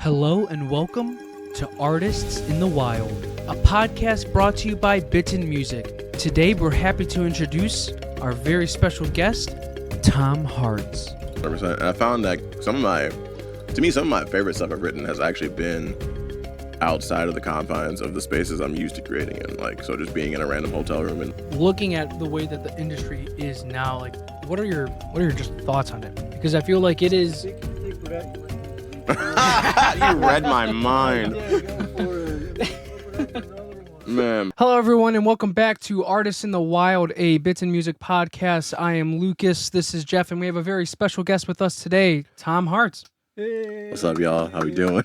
Hello and welcome to Artists in the Wild, a podcast brought to you by Bitten Music. Today we're happy to introduce our very special guest, Tom Harts. 100%. And I found that some of my favorite stuff I've written has actually been outside of the confines of the spaces I'm used to creating in. So just being in a random hotel room and Looking at the way that the industry is now, what are your just thoughts on it? Because I feel like it is. You read my mind. Man. Hello, everyone, and welcome back to Artists in the Wild, a Bitten Music podcast. I am Lucas. This is Jeff, and we have a very special guest with us today, Tom Harts. Hey. What's up, y'all? How we doing?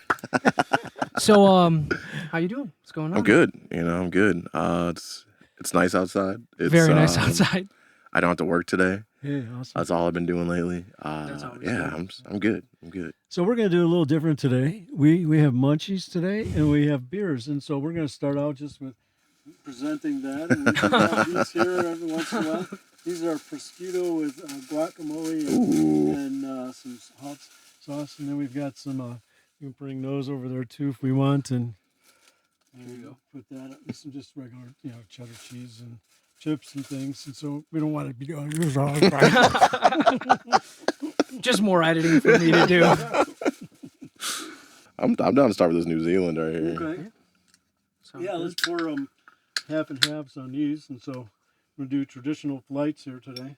So, how you doing? What's going on? I'm good. I'm good. It's nice outside. It's Very nice outside. I don't have to work today. Yeah, awesome. That's all I've been doing lately. That's always Yeah, I'm good. I'm good. So we're going to do a little different today. We have munchies today, and we have beers. And so we're going to start out just with presenting that. And we have these here every once in a while. These are prosciutto with guacamole and some hot sauce. And then we've got some, you can bring those over there too if we want. And there you go. Put that up. Some just regular, cheddar cheese and chips and things, and so we don't want to be doing Just more editing for me to do. I'm down to start with this New Zealand right here. Okay. Yeah, let's pour half and halves on these, and so we're gonna do traditional flights here today.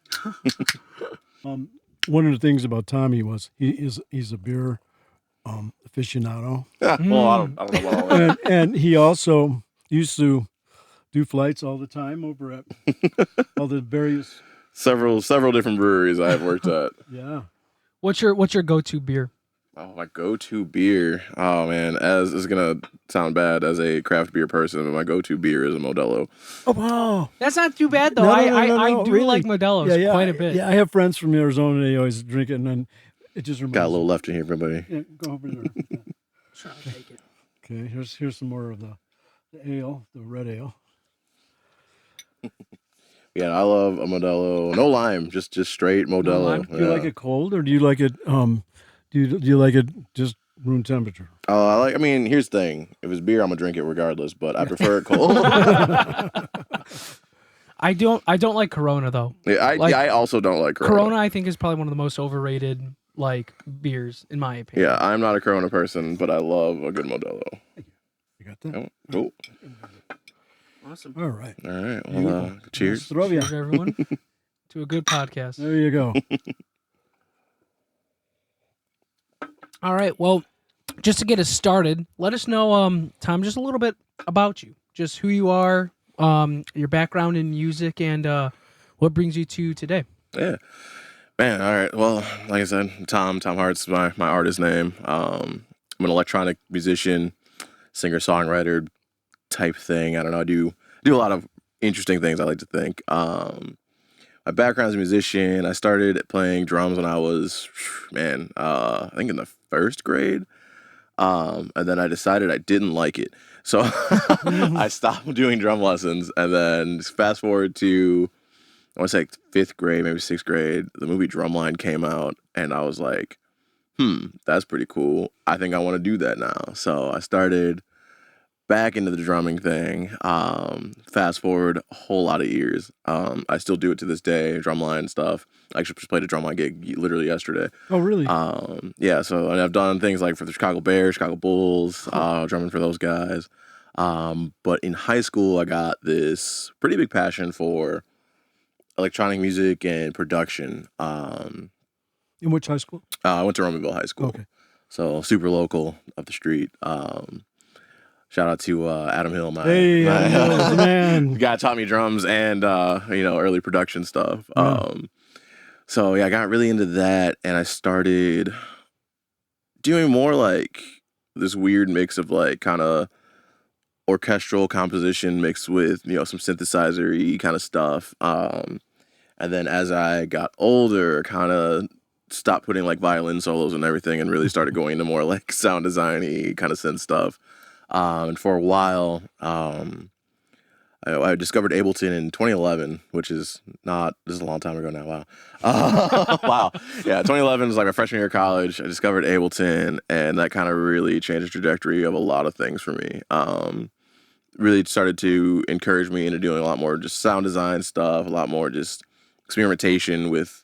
One of the things about Tommy was he's a beer aficionado. Yeah, well, I don't know about all that. and he also used to do flights all the time over at all the various several different breweries I have worked at. Yeah. What's your go-to beer? Oh, my go-to beer. Oh man, as is gonna sound bad as a craft beer person, but my go-to beer is a Modelo. Oh wow, That's not too bad though. No, I do really. like Modelo's quite a bit. Yeah, I have friends from Arizona. They always drink it, and then it just reminds Got a little left in here for everybody. Yeah, go over there. Try to take it. Okay, here's some more of the ale, the red ale. Yeah, I love a Modelo. No lime, just straight Modelo. lime? Do you like it cold, or do you like it? Do you like it just room temperature? Here's the thing. If it's beer, I'm gonna drink it regardless, but I prefer it cold. I don't like Corona though. I also don't like Corona. Corona I think is probably one of the most overrated beers in my opinion. Yeah, I'm not a Corona person, but I love a good Modelo. You got that? Oh, cool. Awesome. All right. All right. Well, cheers. Cheers, everyone, to a good podcast. There you go. All right. Well, just to get us started, let us know, Tom, just a little bit about you, just who you are, your background in music, and what brings you to today. Yeah. Man, all right. Well, like I said, Tom Harts is my artist name. I'm an electronic musician, singer-songwriter type thing. I don't know. I do a lot of interesting things, I like to think. My background as a musician, I started playing drums when I was, I think in the first grade. And then I decided I didn't like it. So I stopped doing drum lessons. And then fast forward to, I want to say 5th grade, maybe 6th grade, the movie Drumline came out. And I was like, that's pretty cool. I think I want to do that now. So I started back into the drumming thing. Fast forward a whole lot of years. I still do it to this day, drumline stuff. I actually just played a drumline gig literally yesterday. Oh, really? Yeah, so and I've done things like for the Chicago Bears, Chicago Bulls, drumming for those guys. But in high school, I got this pretty big passion for electronic music and production. In which high school? I went to Romanville High School. Okay. So super local up the street. Shout out to Adam Hill, my man. the guy taught me drums and early production stuff. So yeah, I got really into that, and I started doing more like this weird mix of kind of orchestral composition mixed with some synthesizer-y kind of stuff. And then as I got older, kind of stopped putting violin solos and everything, and really started going into more sound design-y kind of synth stuff. And for a while, I discovered Ableton in 2011, which is not, this is a long time ago now. Wow. Wow. Yeah, 2011 was like my freshman year of college. I discovered Ableton, and that kind of really changed the trajectory of a lot of things for me. Really started to encourage me into doing a lot more just sound design stuff, a lot more just experimentation with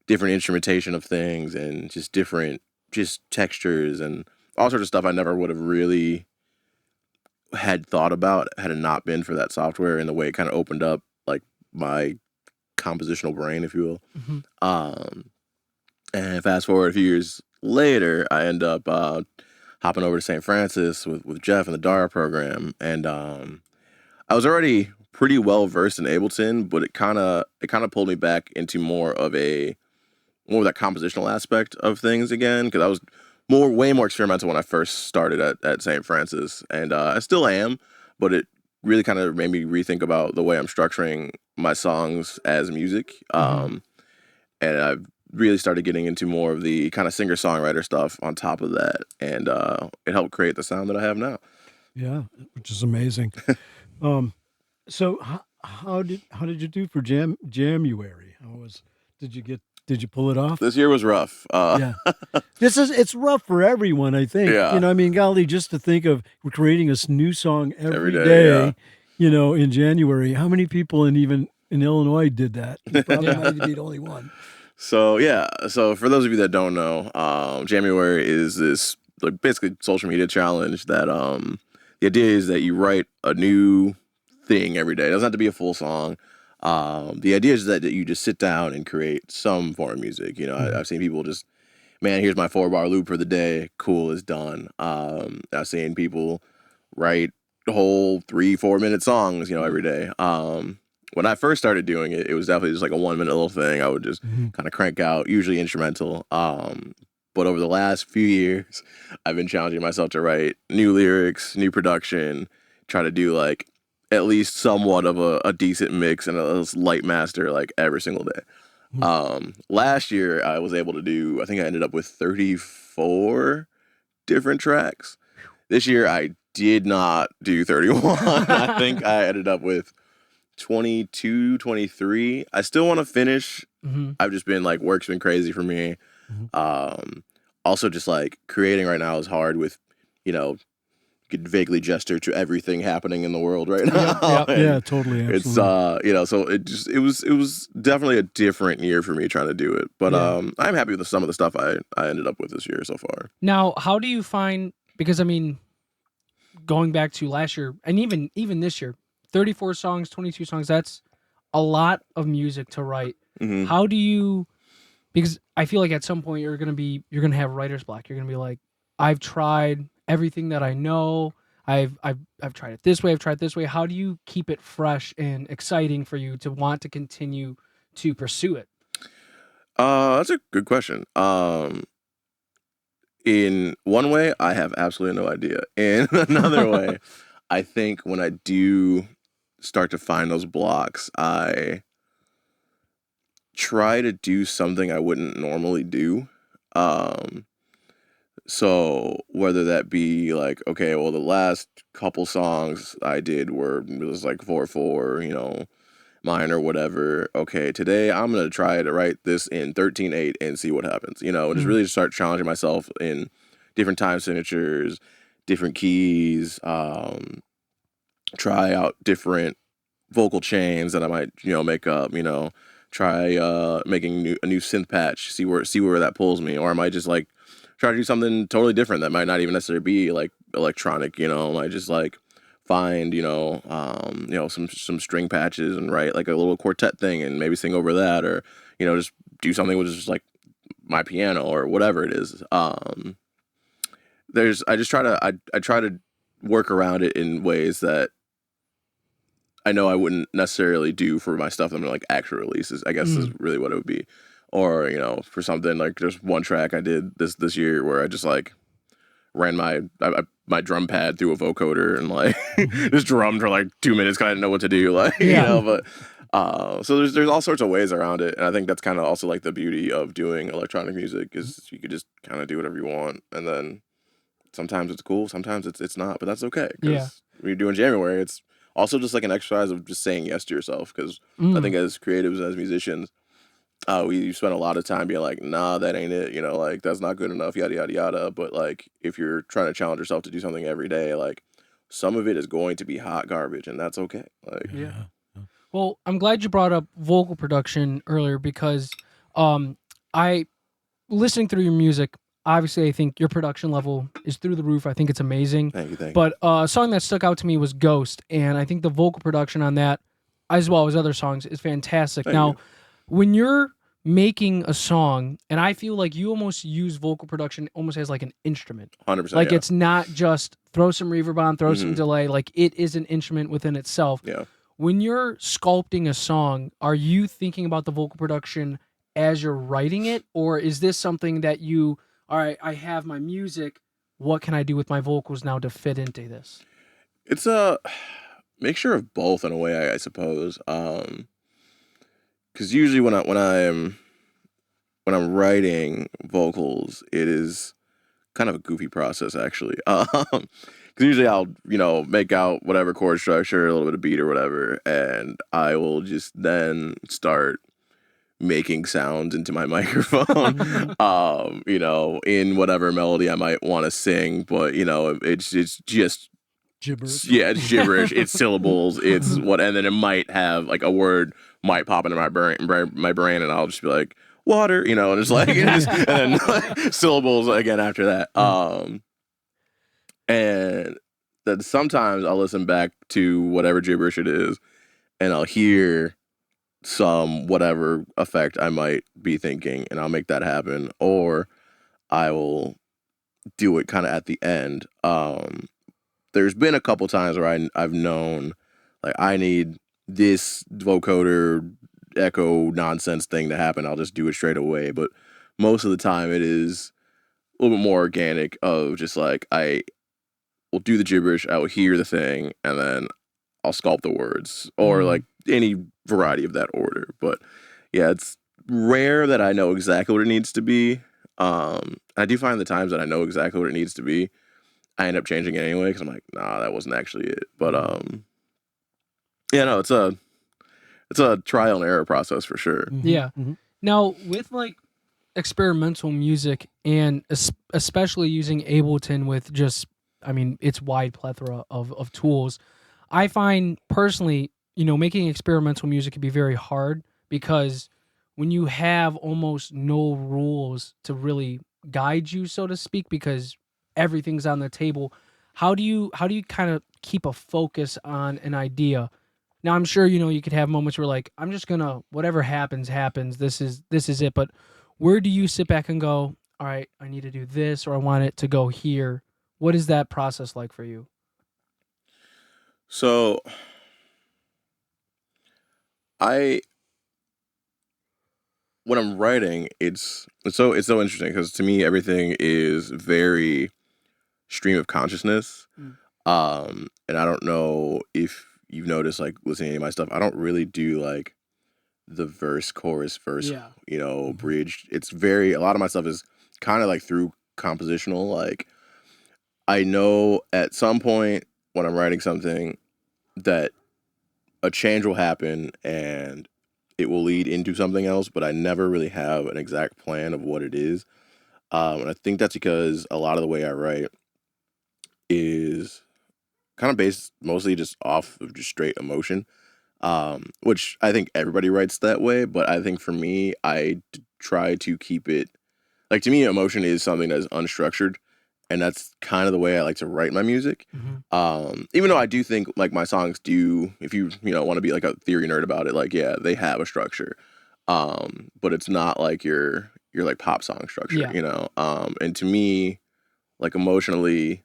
different instrumentation of things and just different just textures and all sorts of stuff I never would have really had thought about had it not been for that software and the way it kind of opened up like my compositional brain, if you will. Mhm. And fast forward a few years later, I end up hopping over to St. Francis with Jeff in the DARA program, and I was already pretty well versed in Ableton, but it kind of pulled me back into more of that compositional aspect of things again, because I was way more experimental when I first started at St. Francis, and I still am, but it really kind of made me rethink about the way I'm structuring my songs as music. And I've really started getting into more of the kind of singer-songwriter stuff on top of that, and it helped create the sound that I have now. Yeah, which is amazing. So how did you do for January? Did you pull it off? This year was rough. Yeah. It's rough for everyone, I think. Yeah. You know, I mean, golly, just to think of we're creating a new song every day, day, yeah. you know, in January. How many people even in Illinois did that? You probably might be the only one. So yeah, so for those of you that don't know, January is this like basically social media challenge that the idea is that you write a new thing every day. It doesn't have to be a full song. The idea is that you just sit down and create some form of music. You know, I've seen people just, man, here's my 4-bar loop for the day. Cool, it's done. I've seen people write whole 3-4 minute songs, you know, every day. When I first started doing it, it was definitely just like a 1 minute little thing. I would just kind of crank out, usually instrumental. But over the last few years, I've been challenging myself to write new lyrics, new production, try to do like at least somewhat of a decent mix and a light master like every single day. Last year, I was able to do, I think I ended up with 34 different tracks. This year, I did not do 31. I think I ended up with 22, 23. I still want to finish. I've just been like, work's been crazy for me. Also just like creating right now is hard with, you know, you could vaguely gesture to everything happening in the world right now. Yeah, totally. Absolutely. It's, you know, so it was definitely a different year for me trying to do it. But I'm happy with some of the stuff I ended up with this year so far. Now, how do you find, because I mean, going back to last year and even this year, 34 songs, 22 songs, that's a lot of music to write. How do you, because I feel like at some point you're going to have writer's block. You're going to be like, I've tried everything that I know. I've tried it this way. I've tried it this way. How do you keep it fresh and exciting for you to want to continue to pursue it? That's a good question. In one way, I have absolutely no idea. In another way, I think when I do start to find those blocks, I try to do something I wouldn't normally do. So whether that be like, okay, well, the last couple songs I did it was like 4/4, you know, minor, whatever. Okay, today I'm gonna try to write this in 13/8 and see what happens. You know, and just really start challenging myself in different time signatures, different keys. Try out different vocal chains that I might, you know, make up. You know, try making a new synth patch. See where that pulls me, or I might just like try to do something totally different that might not even necessarily be like electronic. You know, I might just like find you know some string patches and write like a little quartet thing and maybe sing over that, or you know just do something with just like my piano or whatever it is. I try to work around it in ways that I know I wouldn't necessarily do for my stuff that I'm gonna like actual releases, I guess is really what it would be. Or, you know, for something like there's one track I did this year where I just like ran my drum pad through a vocoder and like just drummed for like 2 minutes because I didn't know what to do. Like you know, but so there's all sorts of ways around it. And I think that's kind of also like the beauty of doing electronic music is you could just kind of do whatever you want. And then sometimes it's cool, sometimes it's not, but that's okay. Because when you're doing January, it's also just like an exercise of just saying yes to yourself. Because I think as creatives and as musicians, we spend a lot of time being like, nah, that ain't it. You know, like that's not good enough, yada, yada, yada. But like if you're trying to challenge yourself to do something every day, like some of it is going to be hot garbage and that's okay. Like, Yeah. Well, I'm glad you brought up vocal production earlier because I listening through your music, obviously I think your production level is through the roof. I think it's amazing. thank you. But a song that stuck out to me was Ghost, and I think the vocal production on that, as well as other songs, is fantastic. Thank Now, you. when you're making a song, and I feel like you almost use vocal production almost as like an instrument. 100%. Like Yeah. it's not just throw some reverb on, throw some delay. Like it is an instrument within itself. Yeah. When you're sculpting a song, are you thinking about the vocal production as you're writing it, or is this something that you, all right, I have my music, what can I do with my vocals now to fit into this? It's a mixture of both in a way, I suppose. Because usually when I'm writing vocals, it is kind of a goofy process actually. Because usually I'll make out whatever chord structure, a little bit of beat or whatever, and I will just then start making sounds into my microphone. In whatever melody I might want to sing, but it's just Gibberish. yeah, it's gibberish. It's syllables. It's what, and then it might have like a word might pop into my brain, and I'll just be like water, and it's like and then like, syllables again after that. And then sometimes I'll listen back to whatever gibberish it is, and I'll hear some whatever effect I might be thinking, and I'll make that happen, or I will do it kind of at the end. There's been a couple times where I've known like I need this vocoder echo nonsense thing to happen. I'll just do it straight away. But most of the time it is a little bit more organic of just like I will do the gibberish, I will hear the thing, and then I'll sculpt the words or like any variety of that order. But yeah, it's rare that I know exactly what it needs to be. I do find the times that I know exactly what it needs to be, I end up changing it anyway because I'm like, nah, that wasn't actually it. But yeah, no, it's a trial and error process for sure. Yeah. Now, with like experimental music and especially using Ableton with just, I mean, its wide plethora of tools, I find personally, making experimental music can be very hard because when you have almost no rules to really guide you, so to speak, because everything's on the table, how do you kind of keep a focus on an idea? Now I'm sure you could have moments where like I'm just gonna whatever happens happens. This is it. But where do you sit back and go, all right, I need to do this or I want it to go here? What is that process like for you? So when I'm writing, it's so interesting because to me everything is very stream of consciousness. And I don't know if you've noticed like listening to my stuff, I don't really do like the verse, chorus, verse, bridge. It's a lot of my stuff is kind of like through compositional. Like I know at some point when I'm writing something that a change will happen and it will lead into something else, but I never really have an exact plan of what it is. And I think that's because a lot of the way I write is kind of based mostly just off of just straight emotion, which I think everybody writes that way. But I think for me, try to keep it like to me, emotion is something that is unstructured, and that's kind of the way I like to write my music. Even though I do think like my songs do, if you want to be like a theory nerd about it, like yeah, they have a structure, but it's not like your like pop song structure, and to me, like emotionally,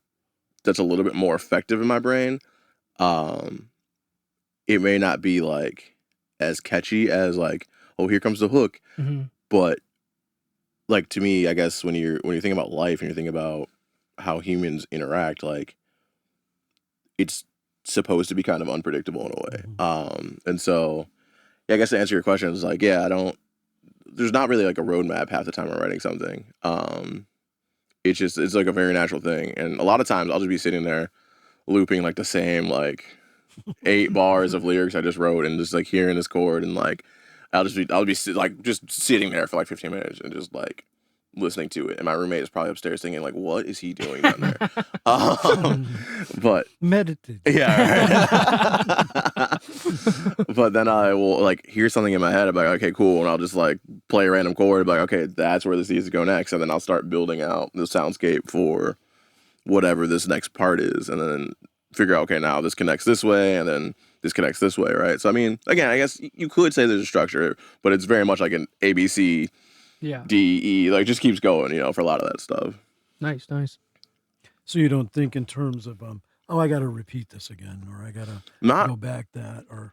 that's a little bit more effective in my brain. It may not be like as catchy as like, oh, here comes the hook, but like to me, I guess when you're thinking about life and you're thinking about how humans interact, like it's supposed to be kind of unpredictable in a way. And so, yeah, I guess to answer your question, it's like, yeah, there's not really like a roadmap half the time I'm writing something. It's like a very natural thing. And a lot of times I'll just be sitting there looping like the same like 8 bars of lyrics I just wrote, and just like hearing this chord, and like I'll be like just sitting there for like 15 minutes and just like listening to it. And my roommate is probably upstairs thinking like, what is he doing down there? But Meditate. yeah, right. But then I will like hear something in my head. I'm like, okay, cool, and I'll just like play a random chord. Like, okay, that's where this needs to go next, and then I'll start building out the soundscape for whatever this next part is, and then figure out, okay, now this connects this way, and then this connects this way, right? So I mean, again, I guess you could say there's a structure, but it's very much like an ABC, Yeah. D, E, like just keeps going, for a lot of that stuff. Nice. So you don't think in terms of oh, I got to repeat this again, or I got to Not go back that, or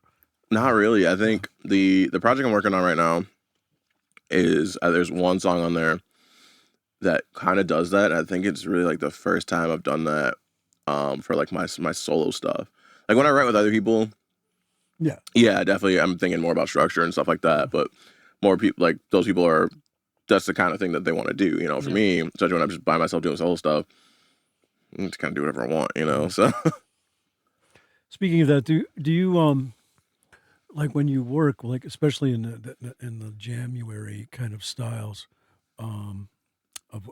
Not really. I think the project I'm working on right now is there's one song on there that kind of does that. I think it's really like the first time I've done that for like my solo stuff. Like when I write with other people, yeah, definitely I'm thinking more about structure and stuff like that. But more people, like those people are, that's the kind of thing that they want to do. For me, especially when I'm just by myself doing solo stuff, I just kind of do whatever I want. So speaking of that, do you like when you work, like especially in the January kind of styles, of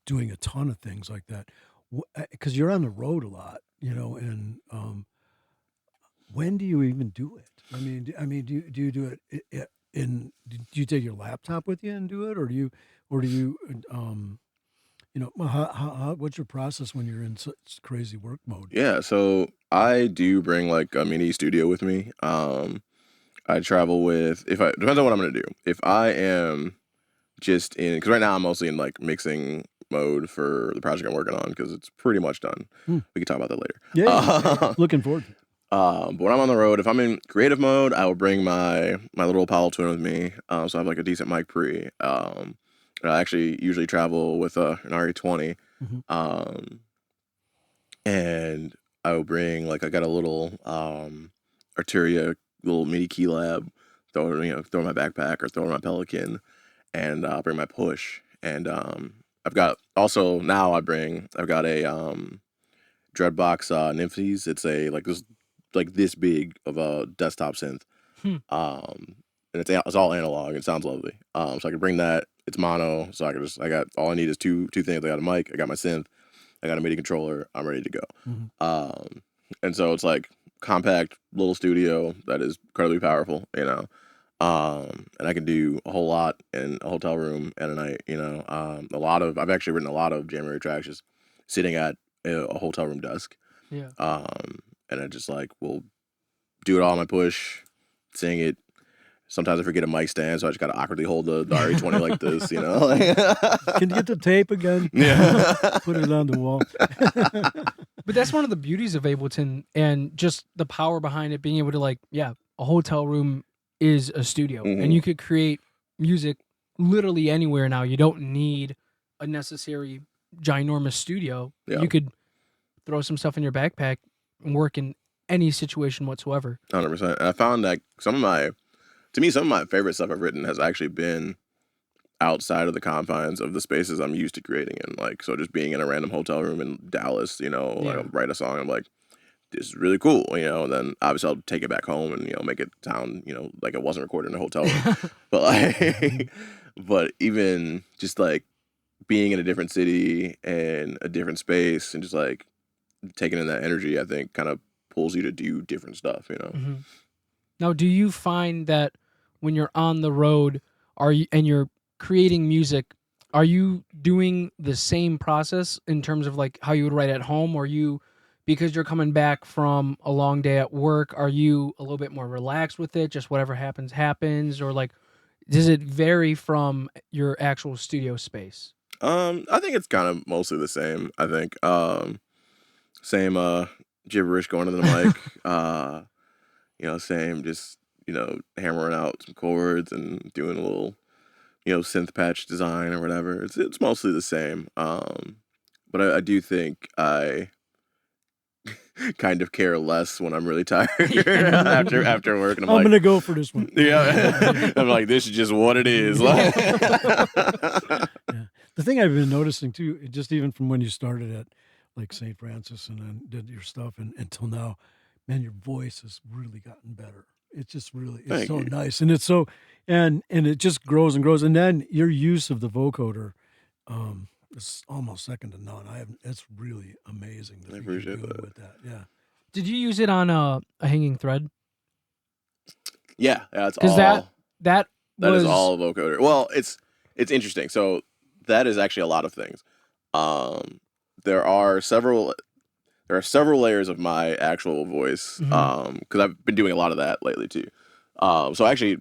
doing a ton of things like that, because you're on the road a lot, and when do you even do it? I mean, do you do it in? Do you take your laptop with you and do it, or do you, what's your process when you're in such crazy work mode? yeah, so I do bring like a mini studio with me. I travel with, depends on what I'm gonna do. If I am just because right now I'm mostly in like mixing mode for the project I'm working on because it's pretty much done. We can talk about that later. Yeah, looking forward to it. But when I'm on the road, if I'm in creative mode, I will bring my little Apollo Twin with me. So I have like a decent mic pre. I actually usually travel with an RE20. And I will bring like I got a little Arturia little mini key lab, throw it in my backpack or throw it in my Pelican, and I'll bring my push. And I've got I've got a Dreadbox Nymphes. It's a like this big of a desktop synth. And it's all analog. It sounds lovely. So I can bring that. It's mono, so I got all I need is two things. I got a mic, I got my synth, I got a MIDI controller. I'm ready to go. And so it's like compact little studio that is incredibly powerful, and I can do a whole lot in a hotel room at a night. I've actually written a lot of January tracks just sitting at a hotel room desk. Yeah. And I just like will do it all on my push, sing it. Sometimes I forget a mic stand, so I just gotta awkwardly hold the RE20 like this, Can you get the tape again? Yeah. Put it on the wall. But that's one of the beauties of Ableton and just the power behind it, being able to a hotel room is a studio, and you could create music literally anywhere now. You don't need a necessary ginormous studio. Yeah. You could throw some stuff in your backpack and work in any situation whatsoever. 100%. And I found that some of my favorite stuff I've written has actually been outside of the confines of the spaces I'm used to creating in. Like, so just being in a random hotel room in Dallas, like I'll write a song, I'm like, this is really cool, and then obviously I'll take it back home and, make it sound, like it wasn't recorded in a hotel room. But even just like being in a different city and a different space and just like taking in that energy, I think kind of pulls you to do different stuff, Now, do you find that when you're on the road, and you're creating music, are you doing the same process in terms of like how you would write at home? Or because you're coming back from a long day at work, are you a little bit more relaxed with it? Just whatever happens? Or like, does it vary from your actual studio space? I think it's kind of mostly the same. I think same gibberish going into the mic. Same just hammering out some chords and doing a little synth patch design or whatever. It's mostly the same. But I do think I kind of care less when I'm really tired after work, and I'm gonna go for this one. Yeah. I'm like, this is just what it is. Yeah. The thing I've been noticing too, just even from when you started at like St. Francis and then did your stuff and until now, man, your voice has really gotten better. It's just really, it's Thank so you. nice, and it's so, and it just grows and grows. And then your use of the vocoder, is almost second to none. It's really amazing the I things you're appreciate doing that. with that. Yeah. Did you use it on a hanging thread? Yeah, that's Because all. that That was is all vocoder. Well, it's interesting. So that is actually a lot of things. Um, there are several layers of my actual voice. Mhm. Because I've been doing a lot of that lately too. So actually,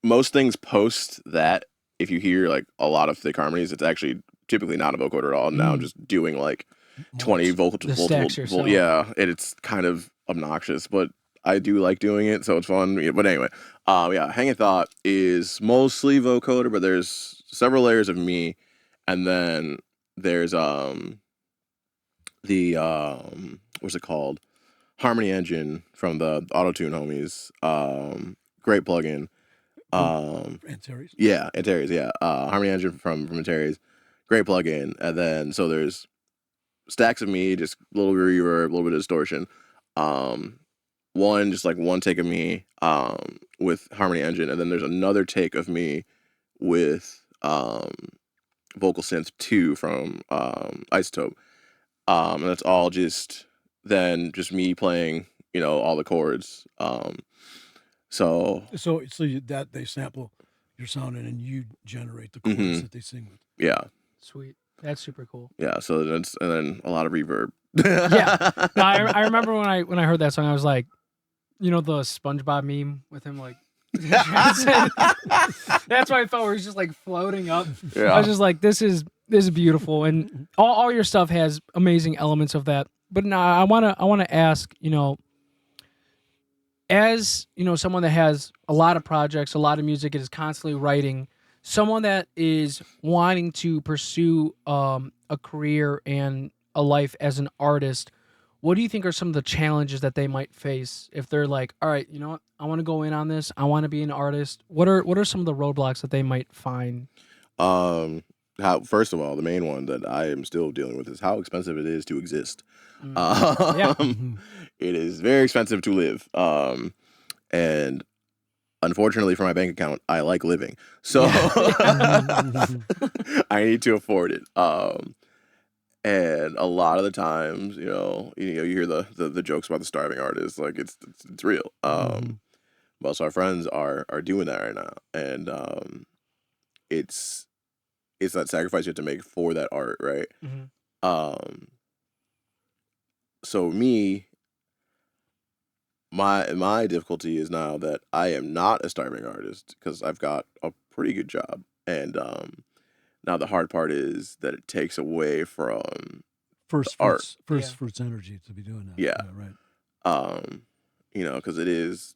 most things post that. If you hear like a lot of thick harmonies, it's actually typically not a vocoder at all. Now I'm Mm. just doing like 20 Mulch. The stacks yourself. yeah, and it's kind of obnoxious, but I do like doing it, so it's fun. Yeah, but anyway, yeah, Hanging Thought is mostly vocoder, but there's several layers of me, and then there's the what's it called, Harmony Engine from the Autotune homies. Great plugin. Antares. Yeah, Antares, yeah. Harmony Engine from Antares. Great plugin. And then so there's stacks of me, just a little reverb, a little bit of distortion. Um, one just like one take of me with Harmony Engine, and then there's another take of me with Vocal Synth 2 from Isotope. And that's all just then just me playing, all the chords. So So that they sample your sound and you generate the chords Mhm. that they sing with. yeah, Sweet. That's super cool. yeah. So that's and then a lot of reverb. Yeah. No, I remember when I heard that song, I was like, the SpongeBob meme with him like. That's why I felt where he's just like floating up. I Yeah. was just like, this is beautiful, and all your stuff has amazing elements of that. But now I wanna ask, as someone that has a lot of projects, a lot of music, and is constantly writing, someone that is wanting to pursue a career and a life as an artist, what do you think are some of the challenges that they might face if they're like, all right, you know what, I want to go in on this, I want to be an artist? What are some of the roadblocks that they might find? Um, how first of all, the main one that I am still dealing with is how expensive it is to exist. Yeah. Mhm. It is very expensive to live. And unfortunately for my bank account, I like living, so I need to afford it. And a lot of the times, you hear the jokes about the starving artist, like it's real. Most of our friends are doing that right now, and it's that sacrifice you have to make for that art, right? Mhm. Um, so me, my difficulty is now that I am not a starving artist because I've got a pretty good job, and now the hard part is that it takes away from First art. fruits, Yeah. fruits energy to be doing that. Yeah. Right. Um, because it is,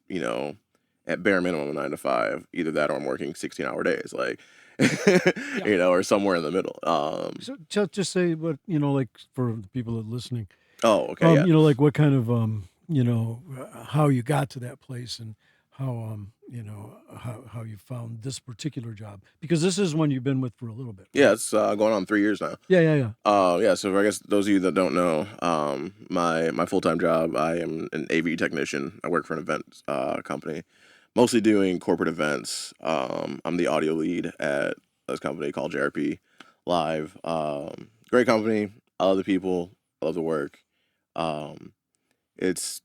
at bare minimum a 9 to 5, either that or I'm working 16-hour days, like, or somewhere in the middle. So just say what like for the people that are listening. Oh, okay, yeah. Like what kind of how you got to that place and how how you found this particular job, because this is one you've been with for a little bit. Yeah, it's going on 3 years now. Yeah. Yeah. So I guess those of you that don't know, my full time job, I am an AV technician. I work for an event company, mostly doing corporate events. I'm the audio lead at this company called JRP Live. Great company. I love the people. I love the work. Um, it's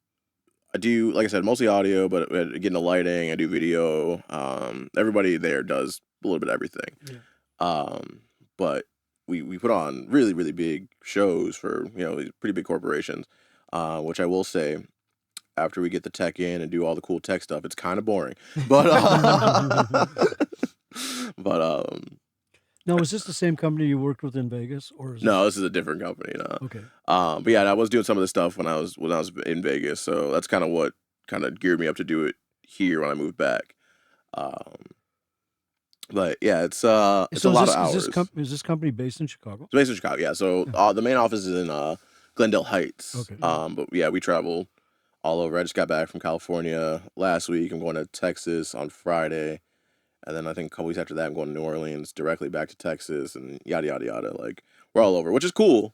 I do, like I said, mostly audio, but getting the lighting, I do video. Everybody there does a little bit of everything. Yeah. But we put on really, really big shows for, these pretty big corporations, which I will say, after we get the tech in and do all the cool tech stuff, it's kind of boring. But, but Now, is this the same company you worked with in Vegas, or is no, this is a different company. No. Okay. But yeah, I was doing some of this stuff when I was in Vegas, so that's kind of what kind of geared me up to do it here when I moved back. But yeah, it's a lot of hours. Is this company based in Chicago? It's based in Chicago, yeah. So the main office is in Glendale Heights. Okay. But yeah, we travel all over. I just got back from California last week. I'm going to Texas on Friday, and then I think a couple weeks after that, I'm going to New Orleans, directly back to Texas, and yada yada yada. Like, we're all over, which is cool.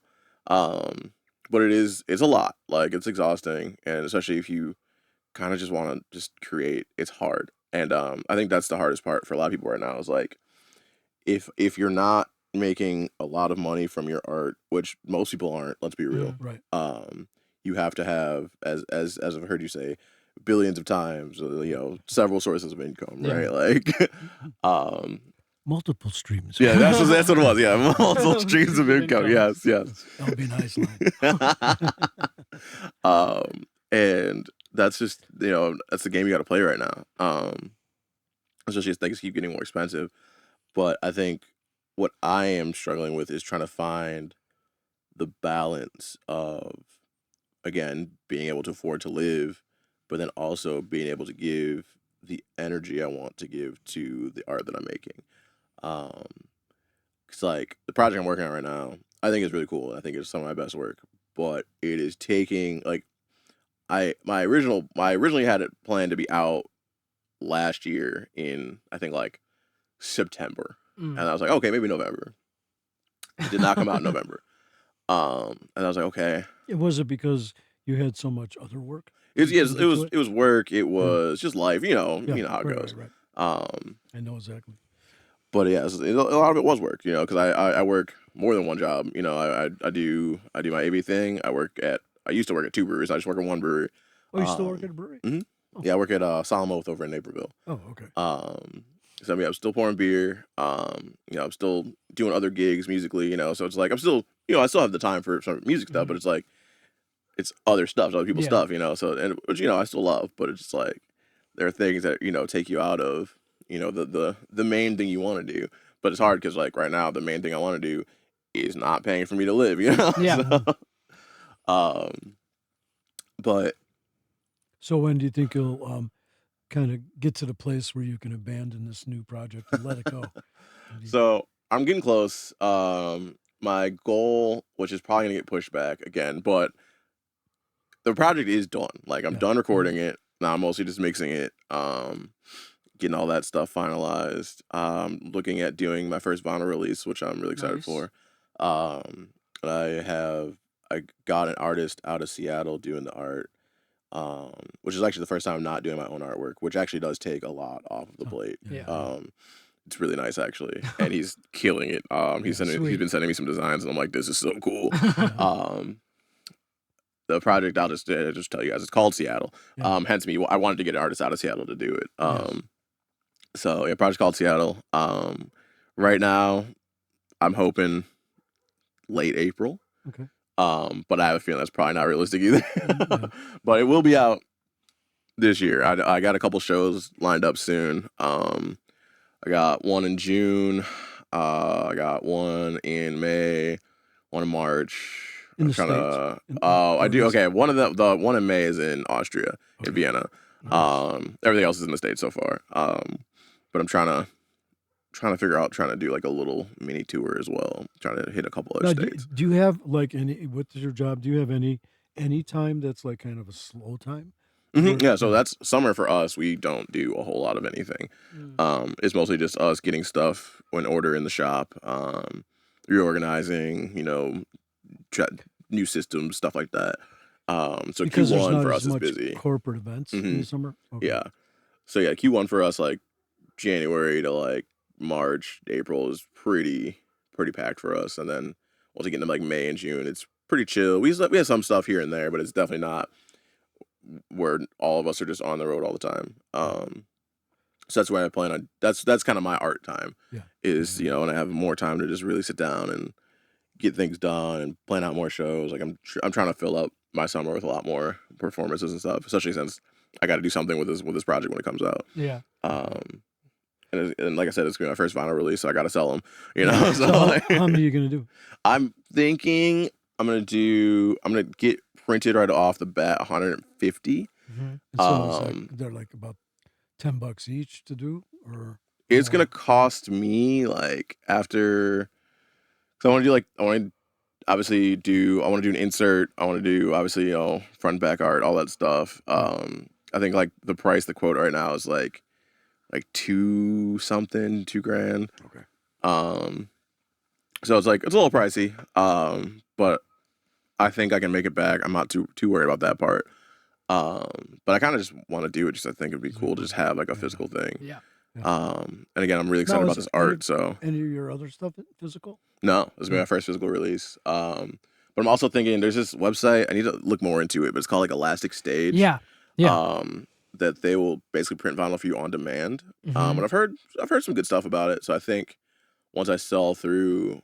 but it's a lot. Like it's exhausting, and especially if you kind of just want to just create, it's hard. And I think that's the hardest part for a lot of people right now is like if you're not making a lot of money from your art, which most people aren't, let's be real. Right. You have to have, as I've heard you say, billions of times, several sources of income, Yeah. right? Like, Multiple streams. yeah, that's what it was. Yeah, multiple streams of income. Yes, yes. That would be a nice line. And that's just that's the game you got to play right now. Especially as things keep getting more expensive. But I think what I am struggling with is trying to find the balance of, again, being able to afford to live, but then also being able to give the energy I want to give to the art that I'm making. It's like the project I'm working on right now, I think is really cool. I think it's some of my best work, but it is taking like I originally had it planned to be out last year in I think like September, and I was like, okay, maybe November. It did not come out in November, and I was like, okay. Was it because you had so much other work? It You was couldn't get to it was work. It was just life. You know how it right, goes. Right. Um, I know exactly. but yeah, a lot of it was work. Because I work more than one job. I do my AV thing. I used to work at 2 breweries. I just work at 1 brewery. Oh, you still work at a brewery? Mhm. Oh. Yeah, I work at Solemn Oath over in Naperville. Oh, okay. So I mean, I'm still pouring beer. I'm still doing other gigs musically. So it's like I'm still, I still have the time for some music stuff, but it's like it's other stuff, other people's stuff. So and which I still love, but it's just like there are things that take you out of the main thing you want to do. But it's hard because like right now the main thing I want to do is not paying for me to live. Yeah. But So when do you think you'll kind of get to the place where you can abandon this new project and let it go? So I'm getting close. My goal, which is probably gonna get pushed back again, but the project is done. Like I'm done recording it. Now I'm mostly just mixing it. Getting all that stuff finalized. Looking at doing my first vinyl release, which I'm really excited Nice. for. I got an artist out of Seattle doing the art. Which is actually the first time I'm not doing my own artwork, which actually does take a lot off of the plate. Yeah. It's really nice actually, and he's killing it. He's been sending me some designs, and I'm like, this is so cool. The project I'll just tell you guys, it's called Seattle. Hence me, I wanted to get an artist out of Seattle to do it. So yeah, project called Seattle. Right now, I'm hoping late April. Okay. But I have a feeling that's probably not realistic either. But it will be out this year. I got a couple shows lined up soon. I got one in June. I got one in May, one in March. In the States? I do. Okay, one of the one in May is in Austria, in Vienna. Nice. Everything else is in the States so far. But I'm trying to figure out trying to do like a little mini tour as well. Trying to hit a couple other states. Do you have like what is your job? Do you have any time that's like kind of a slow time? Yeah, so that's summer for us. We don't do a whole lot of anything. It's mostly just us getting stuff in order in the shop, reorganizing, new systems, stuff like that. So Because there's Q1 not for as us is much busy. corporate events in the summer. Okay. Yeah. So yeah, Q1 for us, like January to like March, April is pretty packed for us, and then once we get into like May and June, it's pretty chill. We have some stuff here and there, but it's definitely not where all of us are just on the road all the time. So that's where I plan on. That's kind of my art time. Yeah. Is when I have more time to just really sit down and get things done and plan out more shows. Like I'm trying to fill up my summer with a lot more performances and stuff, especially since I got to do something with this project when it comes out. Yeah. And like I said, it's gonna be my first vinyl release, so I got to sell them. So how many are you gonna do? I'm thinking I'm gonna get printed right off the bat 150. And so they're like about $10 each to do, or It's gonna cost me like after. So I want to obviously I want to do an insert. I want to do obviously front and back art, all that stuff. I think like the quote right now is like $2 grand. Okay. So it's a little pricey. But I think I can make it back. I'm not too worried about that part. But I kind of just want to do it. Just I think it'd be cool to just have like a physical thing. Yeah. And again, I'm really excited about this art. So any of your other stuff physical? no, this will be my first physical release. But I'm also thinking there's this website. I need to look more into it, but it's called like Elastic Stage. Yeah. That they will basically print vinyl for you on demand. Mm-hmm. And I've heard some good stuff about it. So I think once I sell through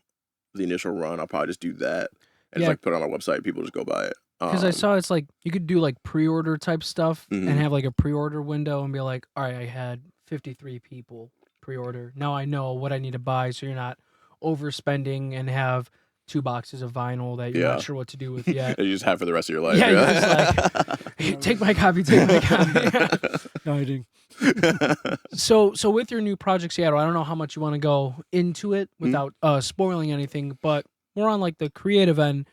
the initial run, I'll probably just do that and just like put it on our website. People just go buy it. Because I saw it's like you could do like pre-order type stuff Mhm. and have like a pre-order window and be like, all right, I had 53 people pre-order. Now I know what I need to buy, so you're not overspending and have 2 boxes of vinyl that you're Yeah. not sure what to do with yet. you just have for the rest of your life. Yeah, you're just like, take my copy, take my copy. Hiding. So with your new project, Seattle, I don't know how much you want to go into it without spoiling anything, but more on like the creative end.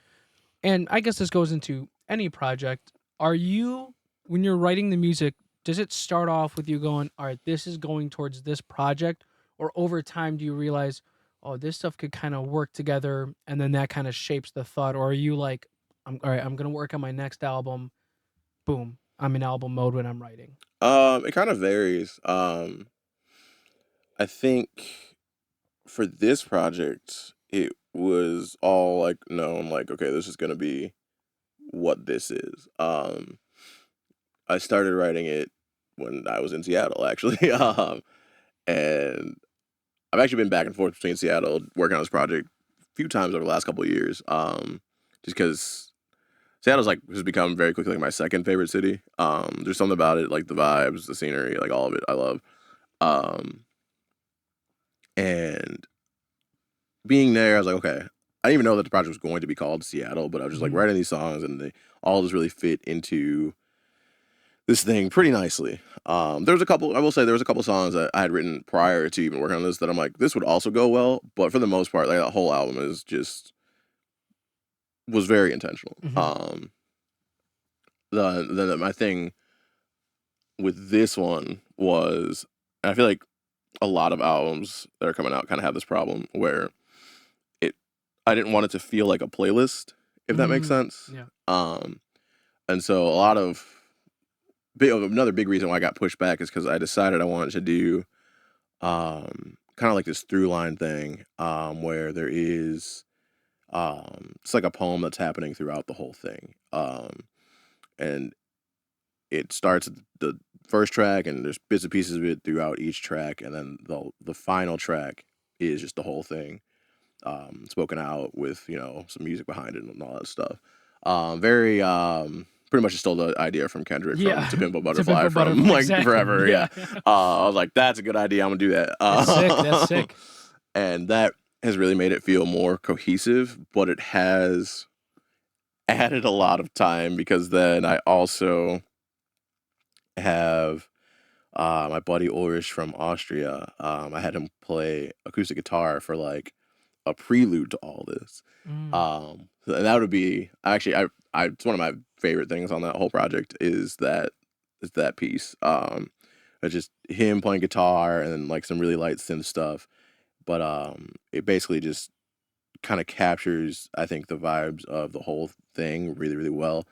And I guess this goes into any project. Are you, when you're writing the music, does it start off with you going, all right, this is going towards this project? Or over time, do you realize, oh, this stuff could kind of work together and then that kind of shapes the thought? Or are you like, all right, I'm going to work on my next album. Boom, I'm in album mode when I'm writing. It kind of varies. I think for this project, it was all like known, like, okay, this is gonna be what this is. I started writing it when I was in Seattle, actually. And I've actually been back and forth between Seattle working on this project a few times over the last couple of years. Just because Seattle's like has become very quickly like my second favorite city. There's something about it, like the vibes, the scenery, like all of it, I love. And being there, I was like, okay. I didn't even know that the project was going to be called Seattle, but I was just like writing these songs, and they all just really fit into this thing pretty nicely. There was a couple. I will say there was a couple songs that I had written prior to even working on this that I'm like, this would also go well. But for the most part, like that whole album was very intentional. My thing with this one was, and I feel like a lot of albums that are coming out kind of have this problem where I didn't want it to feel like a playlist, if that makes sense. Yeah. And so a lot of another big reason why I got pushed back is because I decided I wanted to do kind of like this through line thing where there is it's like a poem that's happening throughout the whole thing. And it starts at the first track, and there's bits and pieces of it throughout each track, and then the final track is just the whole thing spoken out with some music behind it and all that stuff. Very pretty much just stole the idea from Kendrick from To Pimp a Butterfly from like exactly. forever. Yeah. I was like, that's a good idea. I'm gonna do that. That's sick. And that has really made it feel more cohesive, but it has added a lot of time because then I also have my buddy Ulrich from Austria. I had him play acoustic guitar for like a prelude to all this. And that would be actually it's one of my favorite things on that whole project is that piece. It's just him playing guitar and then like some really light synth stuff, but it basically just kind of captures, I think, the vibes of the whole thing really, really well.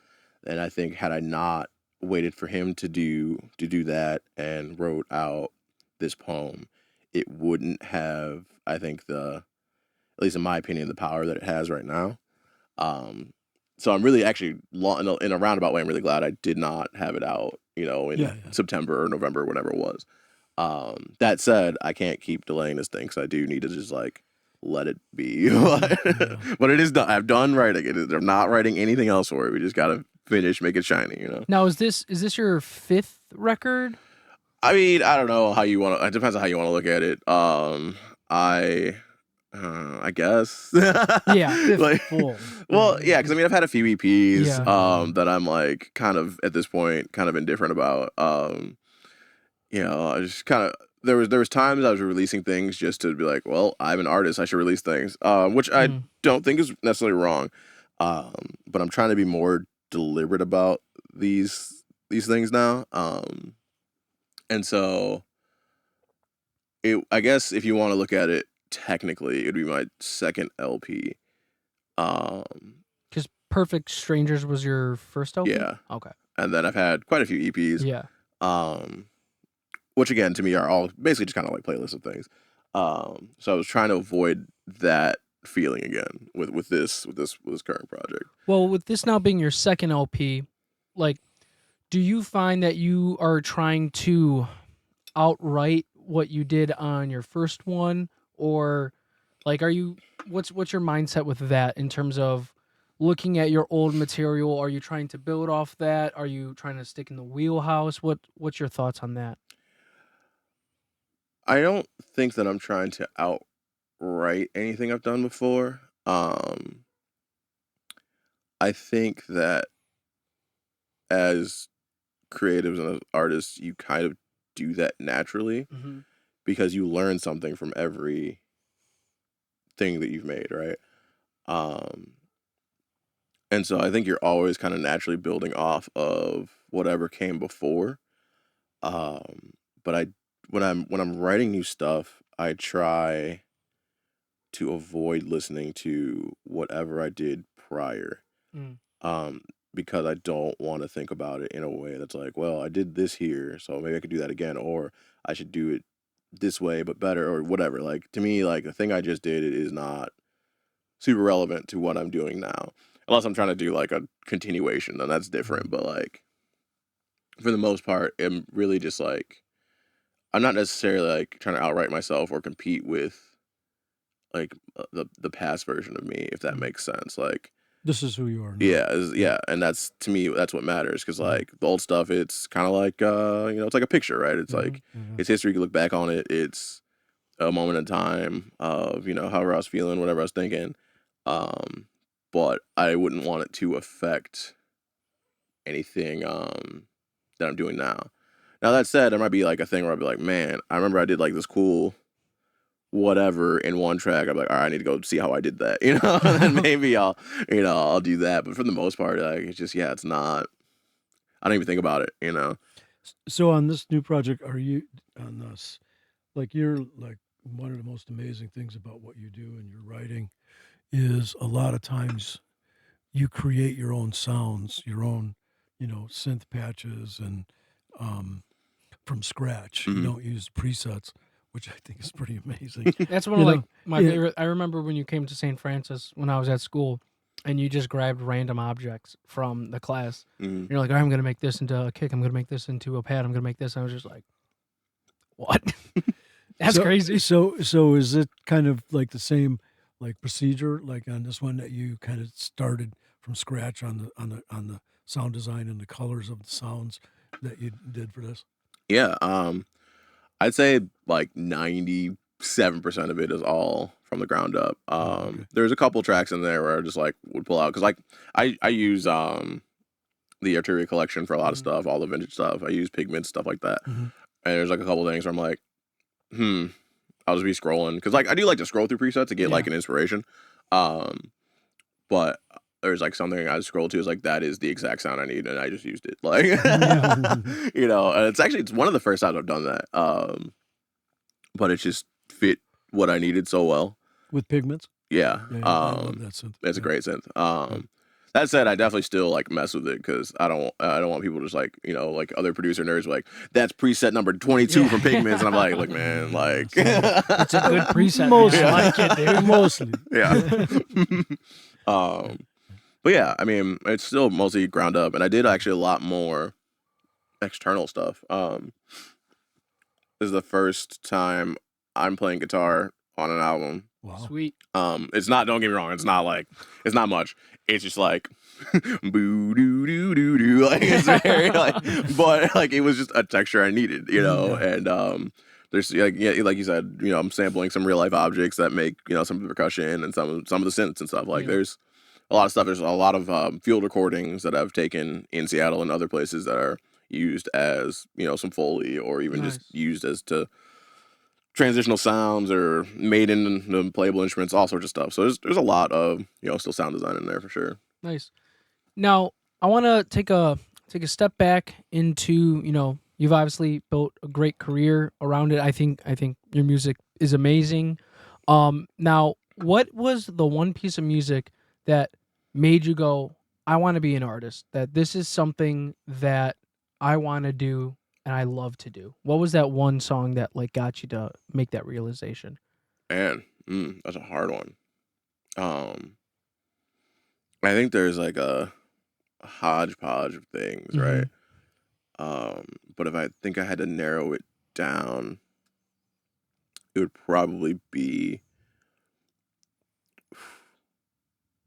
And I think had I not waited for him to do that and wrote out this poem, it wouldn't have, I think, at least in my opinion, the power that it has right now. So I'm really actually, in a roundabout way, I'm really glad I did not have it out, in September or November, whatever it was. That said, I can't keep delaying this thing because I do need to just like let it be. But it is done. I'm done writing it. I'm not writing anything else for it. We just gotta finish, make it shiny. Now, is this your 5th record? I mean, I don't know how you want to. It depends on how you want to look at it. I guess. Yeah, like, full. Well, yeah, because I mean, I've had a few EPs Yeah. that I'm like kind of at this point kind of indifferent about. I just kind of there was times I was releasing things just to be like, well, I'm an artist, I should release things, which I don't think is necessarily wrong, but I'm trying to be more deliberate about these things now, and so I guess if you want to look at it technically, it'd be my second LP. Because Perfect Strangers was your first LP? Yeah. Okay. And then I've had quite a few EPs. Yeah. Which again to me are all basically just kind of like playlists of things. So I was trying to avoid that feeling again with this current project. Well, with this now being your second LP, like, do you find that you are trying to outright what you did on your first one, or like, are you what's your mindset with that in terms of looking at your old material? Are you trying to build off that? Are you trying to stick in the wheelhouse? What's your thoughts on that? I don't think that I'm trying to outright anything I've done before. I think that as creatives and as artists, you kind of do that naturally Mm-hmm. because you learn something from every thing that you've made, right? Um, and so I think you're always kind of naturally building off of whatever came before. Um, but when I'm writing new stuff, I try to avoid listening to whatever I did prior. Mm. Um, because I don't want to think about it in a way that's like, well, I did this here, so maybe I could do that again, or I should do it this way but better, or whatever. Like to me, like the thing I just did is not super relevant to what I'm doing now. Unless I'm trying to do like a continuation, then that's different. But like for the most part, I'm really just like I'm not necessarily like trying to outright myself or compete with like the past version of me, if that Mhm. makes sense. Like This is who you are now. yeah, and that's to me that's what matters because like the old stuff, it's kind of like it's like a picture, right? It's like Mhm. it's history. You can look back on it. It's a moment in time of however I was feeling, whatever I was thinking. But I wouldn't want it to affect anything that I'm doing now. Now that said, there might be like a thing where I'd be like, man, I remember I did like this cool whatever in one track. I'm like, all right, I need to go see how I did that, and then maybe I'll do that. But for the most part, like it's just it's not. I don't even think about it. So on this new project, are you on this? Like you're like one of the most amazing things about what you do and your writing is a lot of times you create your own sounds, your own, synth patches and um, from scratch. You Mhm. don't use presets, which I think is pretty amazing. That's one You of like know, my yeah. favorite. I remember when you came to St. Francis when I was at school, and you just grabbed random objects from the class. Mhm. You're like, "All right, I'm gonna make this into a kick. I'm gonna make this into a pad. I'm gonna make this." And I was just like, "What? That's So, crazy." so is it kind of like the same like procedure like on this one that you kind of started from scratch on the sound design and the colors of the sounds that you did for this? Yeah. I'd say like 97% of it is all from the ground up. Okay. There's a couple tracks in there where I just like would pull out because like I use the Arteria collection for a lot of Mhm. stuff, all the vintage stuff. I use pigments, stuff like that. Mhm. And there's like a couple things where I'm like, I'll just be scrolling because like I do like to scroll through presets to get like Yeah. an inspiration. Um, but there's like something I scroll to is like that is the exact sound I need and I just used it like and it's one of the first times I've done that. But it just fit what I needed so well. With pigments? Yeah. Yeah, I love that synth. It's a Yeah. great synth. Yeah. That said, I definitely still like mess with it because I don't want people just like like other producer nerds like that's preset number 22 Yeah. from Pigments and I'm like man like It's a good preset. Mostly. Man. I like it, dude. Mostly. yeah. But yeah, I mean it's still mostly ground up and I did actually a lot more external stuff. This is the first time I'm playing guitar on an album. Wow. Sweet. It's not. Don't get me wrong. It's not like. It's not much. It's just like, boo doo doo doo doo. Like it's very like, but like it was just a texture I needed, And there's like you said, I'm sampling some real life objects that make some of the percussion and some of the synths and stuff. Like Yeah. there's a lot of stuff. There's a lot of field recordings that I've taken in Seattle and other places that are used as some Foley or even Nice. just used as to transitional sounds or made in the playable instruments, all sorts of stuff. So there's a lot of still sound design in there for sure. Nice. Now I want to take a step back into you've obviously built a great career around it. I think your music is amazing. Now what was the one piece of music that made you go, I want to be an artist, that this is something that I want to do and I love to do? What was that one song that like got you to make that realization? And that's a hard one. Um, I think there's like a hodgepodge of things, right? Mhm. But if I think I had to narrow it down, it would probably be,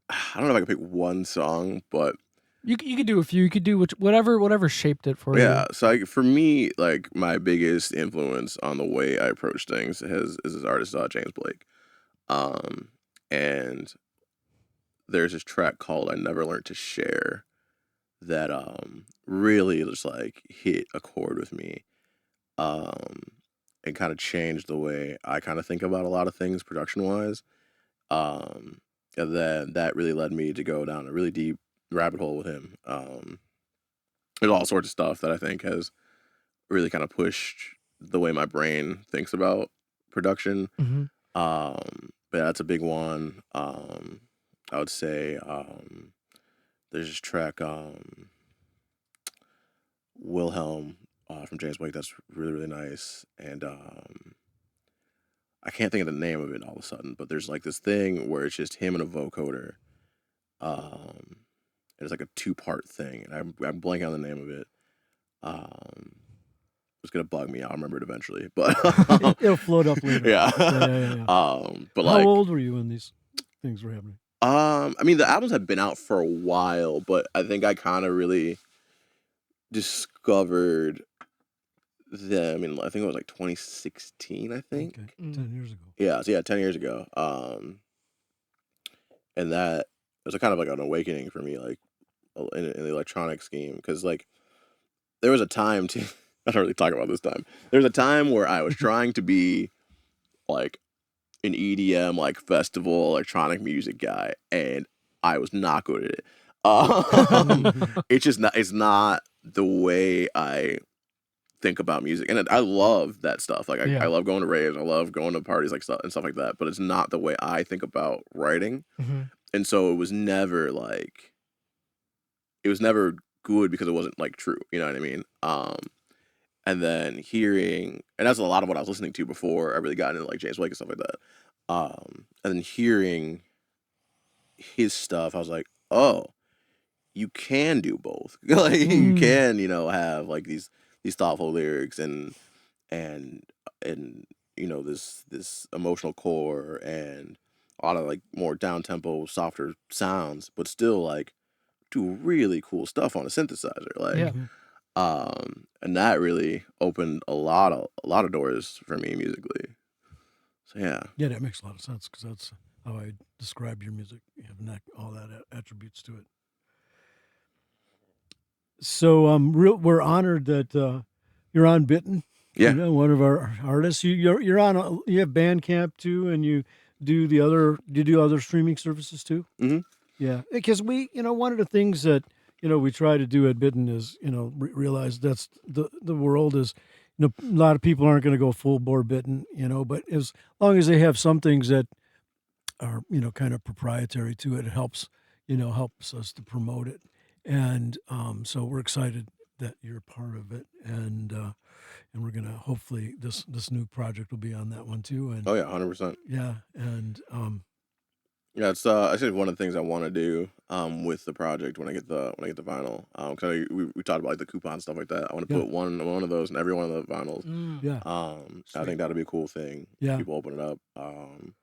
I don't know if I could pick one song, but You could do a few. You could do whatever shaped it for yeah. you. So for me, like my biggest influence on the way I approach things is this artist James Blake. Um, and there's this track called "I Never Learned to Share" that really just like hit a chord with me. Um, and kind of changed the way I kind of think about a lot of things production wise. Um, and then that really led me to go down a really deep rabbit hole with him. There's all sorts of stuff that I think has really kind of pushed the way my brain thinks about production. Mhm. But that's a big one. I would say there's this track Wilhelm from James Blake that's really really nice, and I can't think of the name of it all of a sudden. But there's like this thing where it's just him and a vocoder. Um, and it's like a two-part thing, and I'm blanking on the name of it. Um, it's gonna bug me. I'll remember it eventually, but It'll float up later. yeah. Yeah. But How like, old were you when these things were happening? I mean, the albums have been out for a while, but I think I kind of really discovered them in, I think it was like 2016. I think. Okay, Mm. 10 years ago. Yeah, so yeah, 10 years ago. And that was a kind of like an awakening for me, like in the electronic scheme, because like there was a time to. I don't really talk about this time. There was a time where I was trying to be like an EDM like festival electronic music guy, and I was not good at it. It's just not. It's not the way I think about music, and I love that stuff. Like I Yeah. love going to raves. I love going to parties like stuff and stuff like that. But it's not the way I think about writing, Mhm. and so it was never like. It was never good because it wasn't like true. You know what I mean? And then hearing, and that's a lot of what I was listening to before I really got into like James Blake and stuff like that. And then hearing his stuff, I was like, oh, you can do both. Like you Mm. can, have like these thoughtful lyrics and this emotional core and a lot of like more down tempo, softer sounds, but still like do really cool stuff on a synthesizer. Like Yeah. and that really opened a lot of doors for me musically. So yeah. Yeah, that makes a lot of sense because that's how I describe your music, having all that attributes to it. So we're honored that you're on Bitten. Yeah. One of our artists. You're on. You have Bandcamp too, and you do other streaming services too. Mhm. Yeah, because one of the things that we try to do at Bitten is realize that's the world is, a lot of people aren't going to go full bore Bitten, but as long as they have some things that are kind of proprietary to it, it helps us to promote it, and so we're excited that you're part of it, and we're gonna hopefully this new project will be on that one too, and Oh yeah, 100%. yeah, and Yeah, it's actually one of the things I want to do with the project when I get the vinyl. Because we talked about like the coupon stuff like that. I want to Yeah. put one of those in every one of the vinyls. Mm. yeah, I think that'd be a cool thing. Yeah. People open it up. And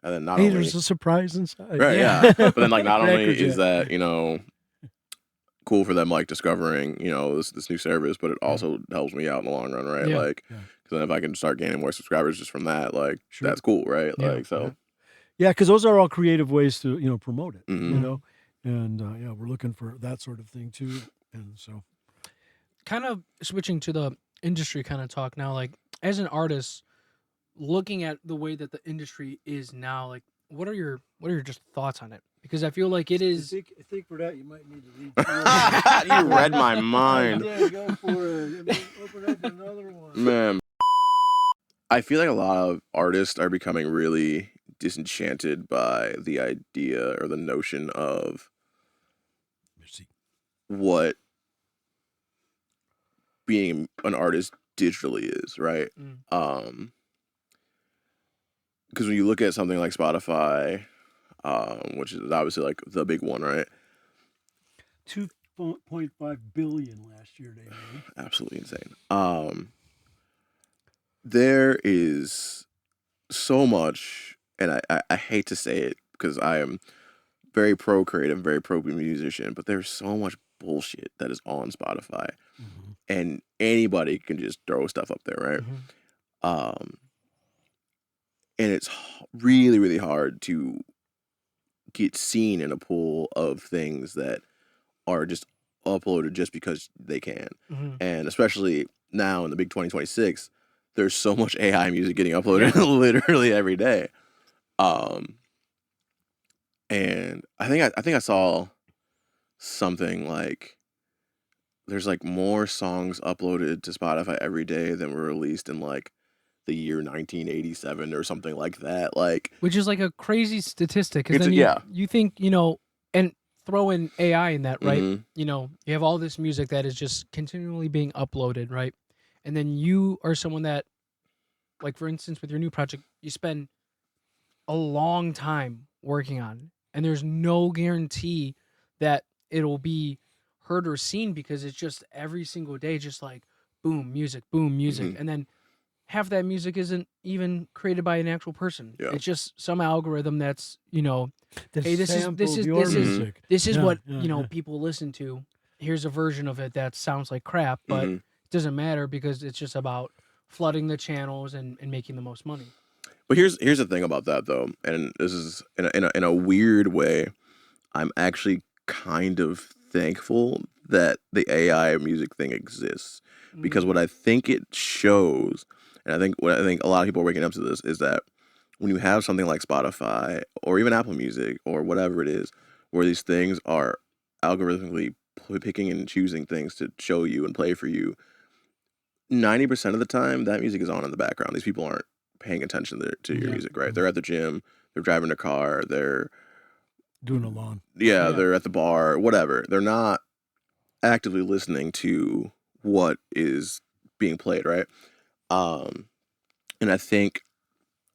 then not hey, only there's a surprise inside. right, Yeah. yeah. But then like not only Cracker is Jack. that cool for them like discovering this new service, but it also helps me out in the long run, right? Yeah. Like, Yeah. because then if I can start gaining more subscribers just from that, like Sure. that's cool, right? Yeah. Like so. Yeah, because those are all creative ways to promote it. Mhm. And yeah, we're looking for that sort of thing too. And so Kind of switching to the industry kind of talk now, like as an artist, looking at the way that the industry is now, like what are your just thoughts on it? Because I feel like it is. I think for that you might need to read. You read my mind. Yeah, go for it. Open up another one. Man, I feel like a lot of artists are becoming really disenchanted by the idea or the notion of what being an artist digitally is, right? Mm. Because when you look at something like Spotify, which is obviously like the big one, right? 2.5 billion last year they made. Absolutely insane. There is so much, and I hate to say it because I am very pro creative, very pro musician, but there's so much bullshit that is on Spotify, Mm-hmm. and anybody can just throw stuff up there, right? Mm-hmm. And it's really, really hard to get seen in a pool of things that are just uploaded just because they can. Mm-hmm. And especially now in the big 2026, there's so much AI music getting uploaded literally every day. And I think I saw something like there's like more songs uploaded to Spotify every day than were released in like the year 1987 or something like that. Like, Which is like a crazy statistic, because it's then yeah. you think, and throw in AI in that, right? Mhm. You have all this music that is just continually being uploaded, right? And then you are someone that, like for instance, with your new project, you spend a long time working on, and there's no guarantee that it'll be heard or seen, because it's just every single day, just like boom, music, Mhm. and then half that music isn't even created by an actual person. Yeah. It's just some algorithm that's, They hey, this is sampled your Mhm. music. this is Yeah, what yeah. people listen to. Here's a version of it that sounds like crap, but Mhm. it doesn't matter, because it's just about flooding the channels and making the most money. But here's the thing about that though, and this is in a weird way, I'm actually kind of thankful that the AI music thing exists, because what I think it shows, and what I think a lot of people are waking up to this, is that when you have something like Spotify or even Apple Music or whatever it is, where these things are algorithmically picking and choosing things to show you and play for you, 90% of the time that music is on in the background. These people aren't paying attention to your Yeah. music, right? They're at the gym, they're driving their car, they're Doing a lawn. Yeah. they're at the bar, whatever. They're not actively listening to what is being played, right? And I think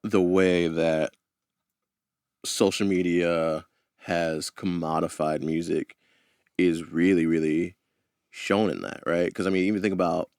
the way that social media has commodified music is really, really shown in that, right? Because I mean, even think about,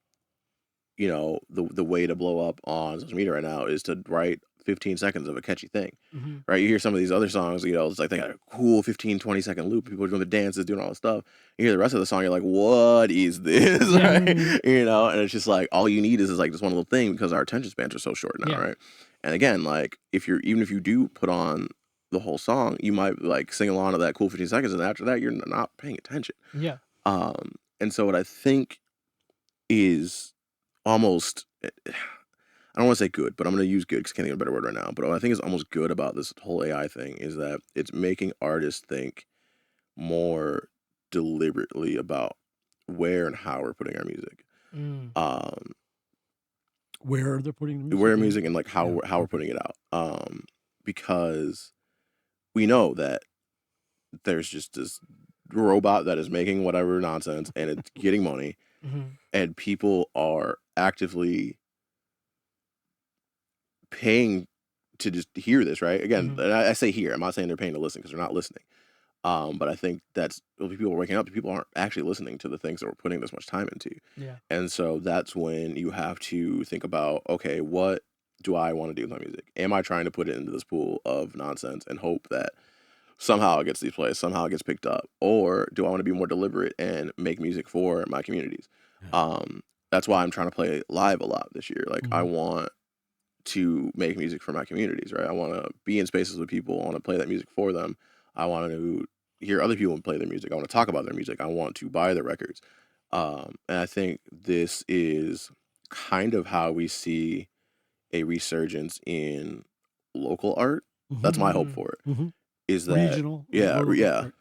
the way to blow up on social media right now is to write 15 seconds of a catchy thing, Mm-hmm. right? You hear some of these other songs, it's like they got a cool 15, 20-second loop. People are doing the dances, doing all this stuff. You hear the rest of the song, you're like, what is this, Yeah. right? Mhm. And it's just like, all you need is like this one little thing, because our attention spans are so short now, Yeah. right? And again, like, even if you do put on the whole song, you might like sing along to that cool 15 seconds, and after that, you're not paying attention. Yeah. And so what I think is almost, I don't want to say good, but I'm going to use good because I can't think of a better word right now. But what I think is almost good about this whole AI thing is that it's making artists think more deliberately about where and how we're putting our music. Mm. Where they're putting the music. Where in? music and like how Yeah, we're putting it out. Because we know that there's just this robot that is making whatever nonsense and it's getting money, Mm-hmm. and people are actively paying to just hear this, right? Again, Mm-hmm. and I say hear. I'm not saying they're paying to listen because they're not listening. But I think that's people are waking up. People aren't actually listening to the things that we're putting this much time into, Yeah. and so that's when you have to think about, okay, what do I want to do with my music? Am I trying to put it into this pool of nonsense and hope that somehow it gets these plays, somehow it gets picked up, or do I want to be more deliberate and make music for my communities? Yeah. That's why I'm trying to play live a lot this year. Like, I Mhm. want to make music for my communities, right? I want to be in spaces with people. I want to play that music for them. I want to hear other people play their music. I want to talk about their music. I want to buy their records. And I think this is kind of how we see a resurgence in local art. That's my hope Mm. for it. Mhm. Is that Regional. yeah, or- yeah.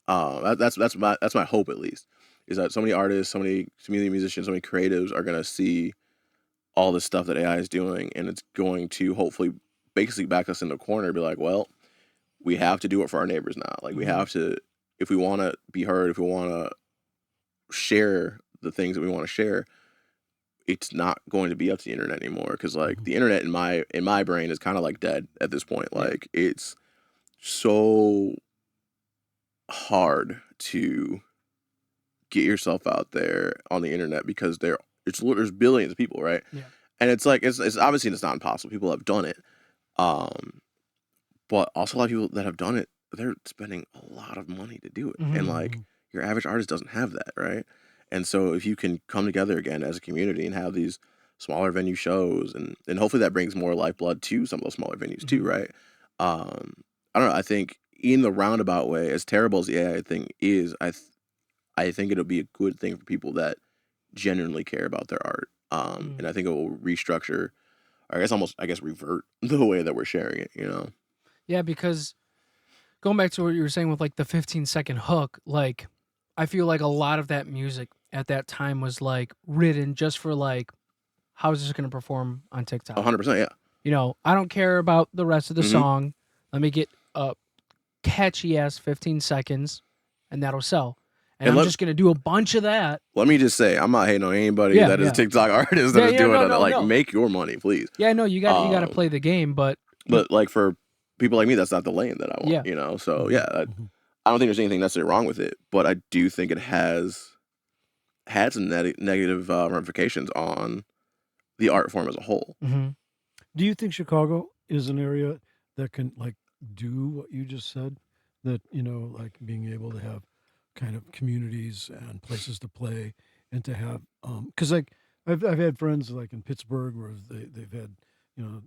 or- That's my hope, at least. Is that so many artists, so many community musicians, so many creatives are gonna see all this stuff that AI is doing, and it's going to hopefully basically back us in the corner and be like, well, we have to do it for our neighbors now. Like, we Mhm. have to, if we want to be heard, if we want to share the things that we want to share, it's not going to be up to the internet anymore. Because like the internet in my brain is kind of like dead at this point. Like it's so hard to get yourself out there on the internet because there's billions of people, right? Yeah. And it's like it's obviously it's not impossible. People have done it, but also a lot of people that have done it, they're spending a lot of money to do it, and like your average artist doesn't have that, right? And so if you can come together again as a community and have these smaller venue shows, and hopefully that brings more lifeblood to some of those smaller venues too, right? I don't know. I think in the roundabout way, as terrible as the AI thing is, I think it'll be a good thing for people that genuinely care about their art. And I think it will restructure, or I guess revert the way that we're sharing it, you know? Yeah, because going back to what you were saying with like the 15-second hook, like I feel like a lot of that music at that time was like written just for like, how is this going to perform on TikTok? 100%, yeah. You know, I don't care about the rest of the song. Let me get a catchy ass 15 seconds and that'll sell. And I'm just going to do a bunch of that. Let me just say, I'm not hating on anybody that is a TikTok artist that is doing it. Like, make your money, please. Yeah, no, you got to play the game, but like for people like me, that's not the lane that I want, you know? So yeah, I don't think there's anything necessarily wrong with it, but I do think it has had some negative ramifications on the art form as a whole. Do you think Chicago is an area that can like do what you just said? That, you know, like being able to have kind of communities and places to play and to have, because like I've had friends like in Pittsburgh where they've had, you know,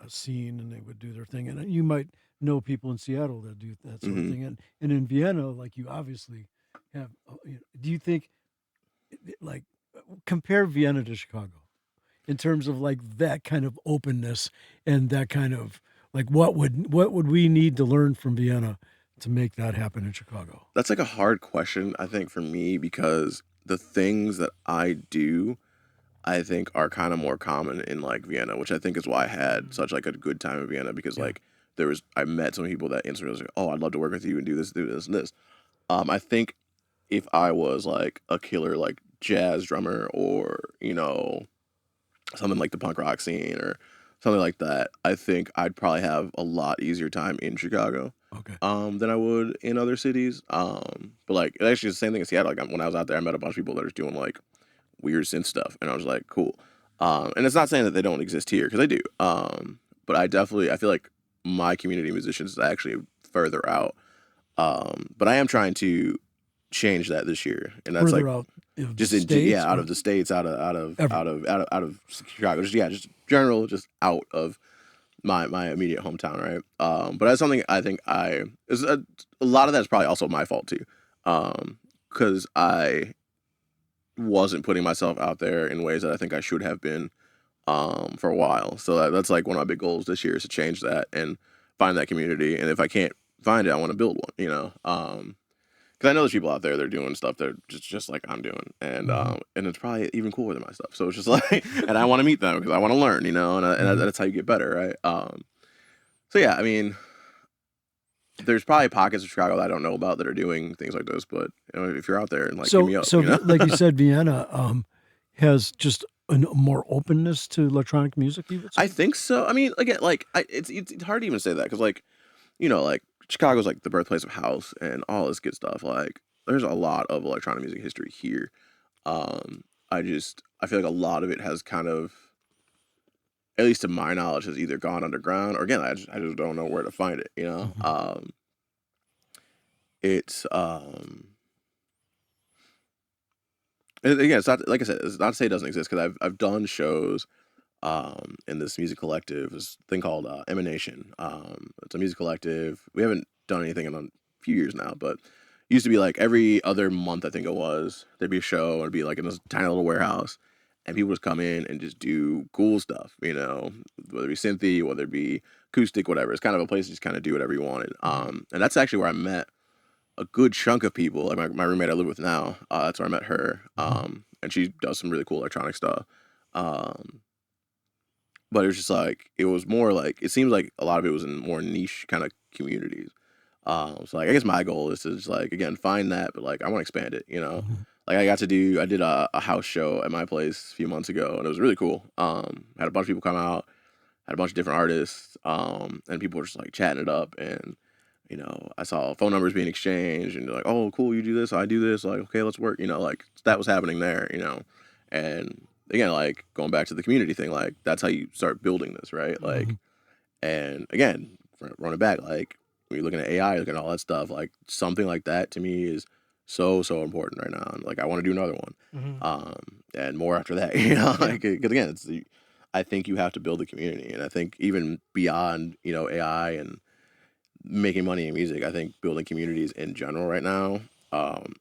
a scene and they would do their thing, and you might know people in Seattle that do that sort of thing, and in Vienna, like you obviously have. You know, do you think like compare Vienna to Chicago in terms of like that kind of openness and that kind of like what would we need to learn from Vienna to make that happen in Chicago? That's like a hard question, I think, for me, because the things that I do, I think are kind of more common in like Vienna, which I think is why I had such like a good time in Vienna, because like I met some people that instantly was like, oh, I'd love to work with you and do this, and this. I think if I was like a killer like jazz drummer or, you know, something like the punk rock scene or something like that, I think I'd probably have a lot easier time in Chicago. Than I would in other cities. But like, it's actually the same thing in Seattle. Like when I was out there, I met a bunch of people that are doing like weird synth stuff, and I was like, cool. And it's not saying that they don't exist here, because they do. But I feel like my community of musicians is actually further out. But I am trying to change that this year, and that's further like out just out of the states, out of Chicago, just general, just out of my immediate hometown, right? But that's something I think a lot of that's probably also my fault too, because I wasn't putting myself out there in ways that I think I should have been for a while. So that's like one of my big goals this year is to change that and find that community. And if I can't find it, I want to build one, you know. Because I know there's people out there that are doing stuff that are just like I'm doing, and it's probably even cooler than my stuff. So it's just like, and I want to meet them because I want to learn, you know, and that's how you get better, right? So yeah, I mean, there's probably pockets of Chicago that I don't know about that are doing things like this, but you know, if you're out there and like, hit me up, so you know? like you said, Vienna has just a more openness to electronic music. You would say? I think so. I mean, again, like it's hard to even say that because like, you know, like Chicago's like the birthplace of house and all this good stuff. Like, there's a lot of electronic music history here. I feel like a lot of it has kind of, at least to my knowledge, has either gone underground or again, I just don't know where to find it. You know, it's again, it's not like I said, it's not to say it doesn't exist because I've done shows in this music collective, this thing called Emanation. It's a music collective. We haven't done anything in a few years now, but it used to be like every other month, I think it was, there'd be a show and it'd be like in this tiny little warehouse and people just come in and just do cool stuff, you know, whether it be synthy, whether it be acoustic, whatever. It's kind of a place to just kind of do whatever you wanted. And that's actually where I met a good chunk of people. Like my roommate I live with now, that's where I met her. And she does some really cool electronic stuff. But it was just like, it was more like, it seems like a lot of it was in more niche kind of communities. So like, I guess my goal is to just like, again, find that, but like, I want to expand it, you know? like I did a house show at my place a few months ago, and it was really cool. Had a bunch of people come out, had a bunch of different artists, and people were just like chatting it up, and I saw phone numbers being exchanged, and they're like, oh, cool, you do this, I do this, like, okay, let's work, like that was happening there, and again, like going back to the community thing, like that's how you start building this, right? Like, and again, running back, like when you're looking at AI, looking at all that stuff, like something like that to me is so important right now. And like I want to do another one, and more after that. Like because again, I think you have to build the community, and I think even beyond AI and making money in music, I think building communities in general right now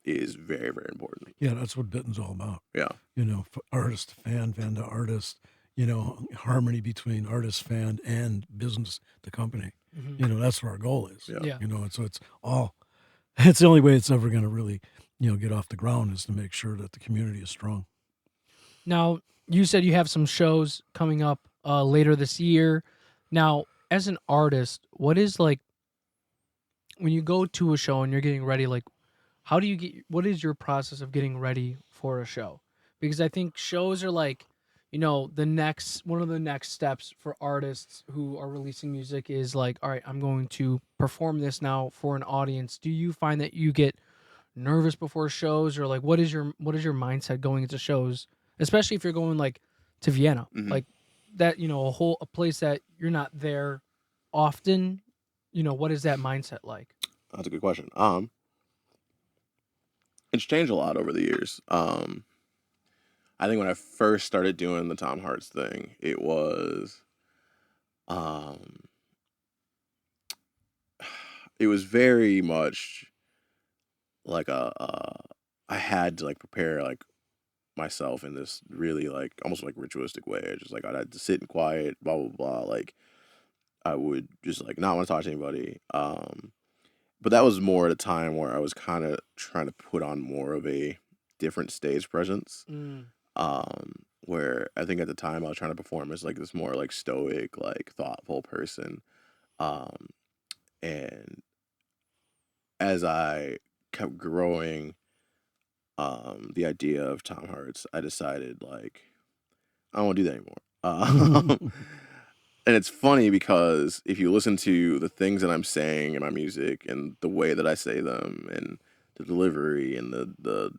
is very important. Yeah, that's what Bitten's all about. Yeah, Artist to fan, fan to artist. Harmony between artist, fan, and business, the company. That's where our goal is. Yeah. And so it's the only way it's ever going to really, get off the ground is to make sure that the community is strong. Now, you said you have some shows coming up later this year. Now, as an artist, what is like when you go to a show and you're getting ready, like what is your process of getting ready for a show? Because I think shows are like, one of the next steps for artists who are releasing music is like, all right, I'm going to perform this now for an audience. Do you find that you get nervous before shows, or like what is your mindset going into shows, especially if you're going like to Vienna, like that, a place that you're not there often, what is that mindset like? That's a good question. It's changed a lot over the years. I think when I first started doing the Tom Harts thing, it was very much like I had to like prepare like myself in this really like almost like ritualistic way. Just like I had to sit in quiet, blah blah blah. Like I would just like not want to talk to anybody. But that was more at a time where I was kind of trying to put on more of a different stage presence. Where I think at the time I was trying to perform as like this more like stoic, like thoughtful person. And as I kept growing, the idea of Tom Harts, I decided like I don't want to do that anymore. And it's funny because if you listen to the things that I'm saying in my music and the way that I say them and the delivery and the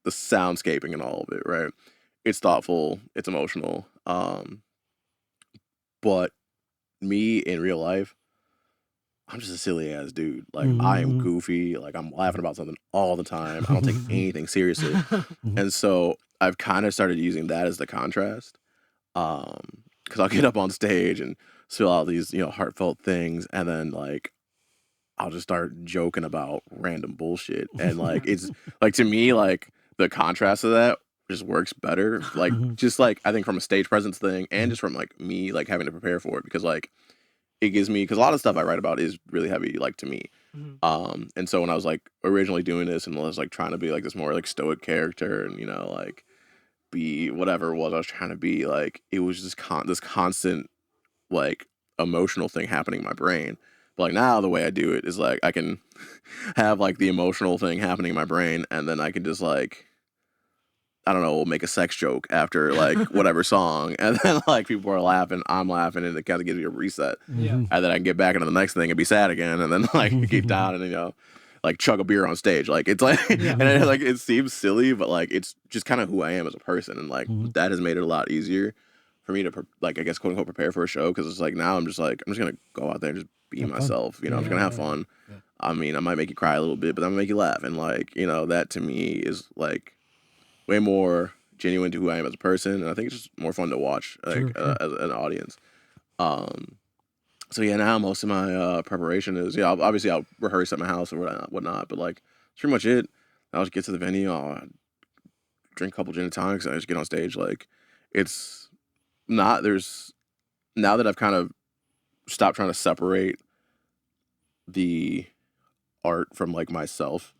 soundscaping and all of it, right? It's thoughtful, it's emotional. But me in real life, I'm just a silly ass dude. Like I am goofy. Like I'm laughing about something all the time. I don't take anything seriously. And so I've kind of started using that as the contrast. Because I'll get up on stage and spill out these, heartfelt things, and then like I'll just start joking about random bullshit. And like it's like to me, like the contrast of that just works better. Like just like I think from a stage presence thing and just from like me like having to prepare for it, because like it gives me, because a lot of stuff I write about is really heavy like to me. And so when I was like originally doing this and I was like trying to be like this more like stoic character and like be whatever it was I was trying to be, like it was just this constant like emotional thing happening in my brain. But like now the way I do it is like I can have like the emotional thing happening in my brain, and then I can just like I don't know, make a sex joke after like whatever song, and then like people are laughing, I'm laughing, and it kind of gives you a reset. And then I can get back into the next thing and be sad again, and then like keep down and like chug a beer on stage. Like it's like and like it seems silly, but like it's just kind of who I am as a person, and like that has made it a lot easier for me to like I guess quote unquote prepare for a show, because it's like now I'm just gonna go out there and just be myself. I'm just gonna have fun. I mean, I might make you cry a little bit, but I'm gonna make you laugh, and like that to me is like way more genuine to who I am as a person, and I think it's just more fun to watch like as an audience. So yeah, now most of my preparation is obviously I'll rehearse at my house or whatnot, but like that's pretty much it. I'll just get to the venue, I'll drink a couple gin and tonics, and I just get on stage. Like it's not now that I've kind of stopped trying to separate the art from like myself.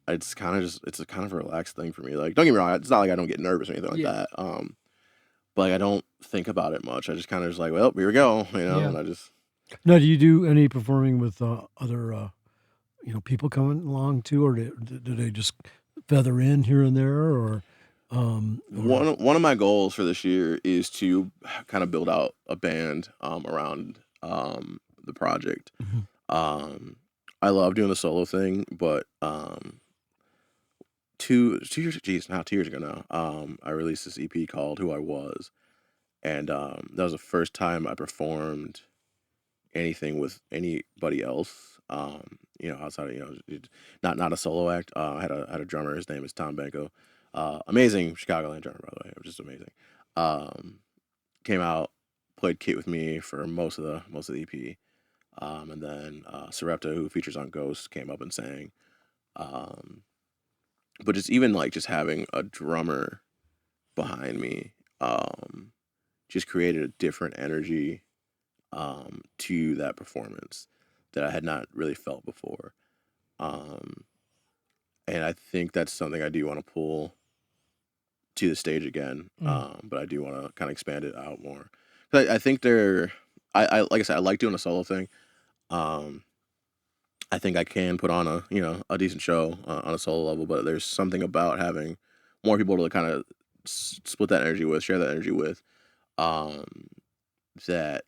It's kind of a relaxed thing for me. Like don't get me wrong, it's not like I don't get nervous or anything like that. But like I don't think about it much. I just kind of just like, well, here we go, and I just. Now, do you do any performing with other, people coming along too, or do they just feather in here and there, or One of my goals for this year is to kind of build out a band around the project. Mhm. I love doing the solo thing, but 2 years, geez, now 2 years ago now, I released this EP called "Who I Was," and that was the first time I performed anything with anybody else. Outside of not a solo act. I had a drummer. His name is Tom Benko. Amazing Chicagoland drummer, by the way, just amazing. Um, Came out, played kit with me for most of the EP, and then Sarepta, who features on Ghost, came up and sang. Um, but just even like just having a drummer behind me, just created a different energy to that performance that I had not really felt before. Um, and I think that's something I do want to pull to the stage again. But I do want to kind of expand it out more. 'Cause I think I like I said, I like doing a solo thing. Um, I think I can put on a decent show on a solo level, but there's something about having more people to kind of split that energy with, share that energy with, um, that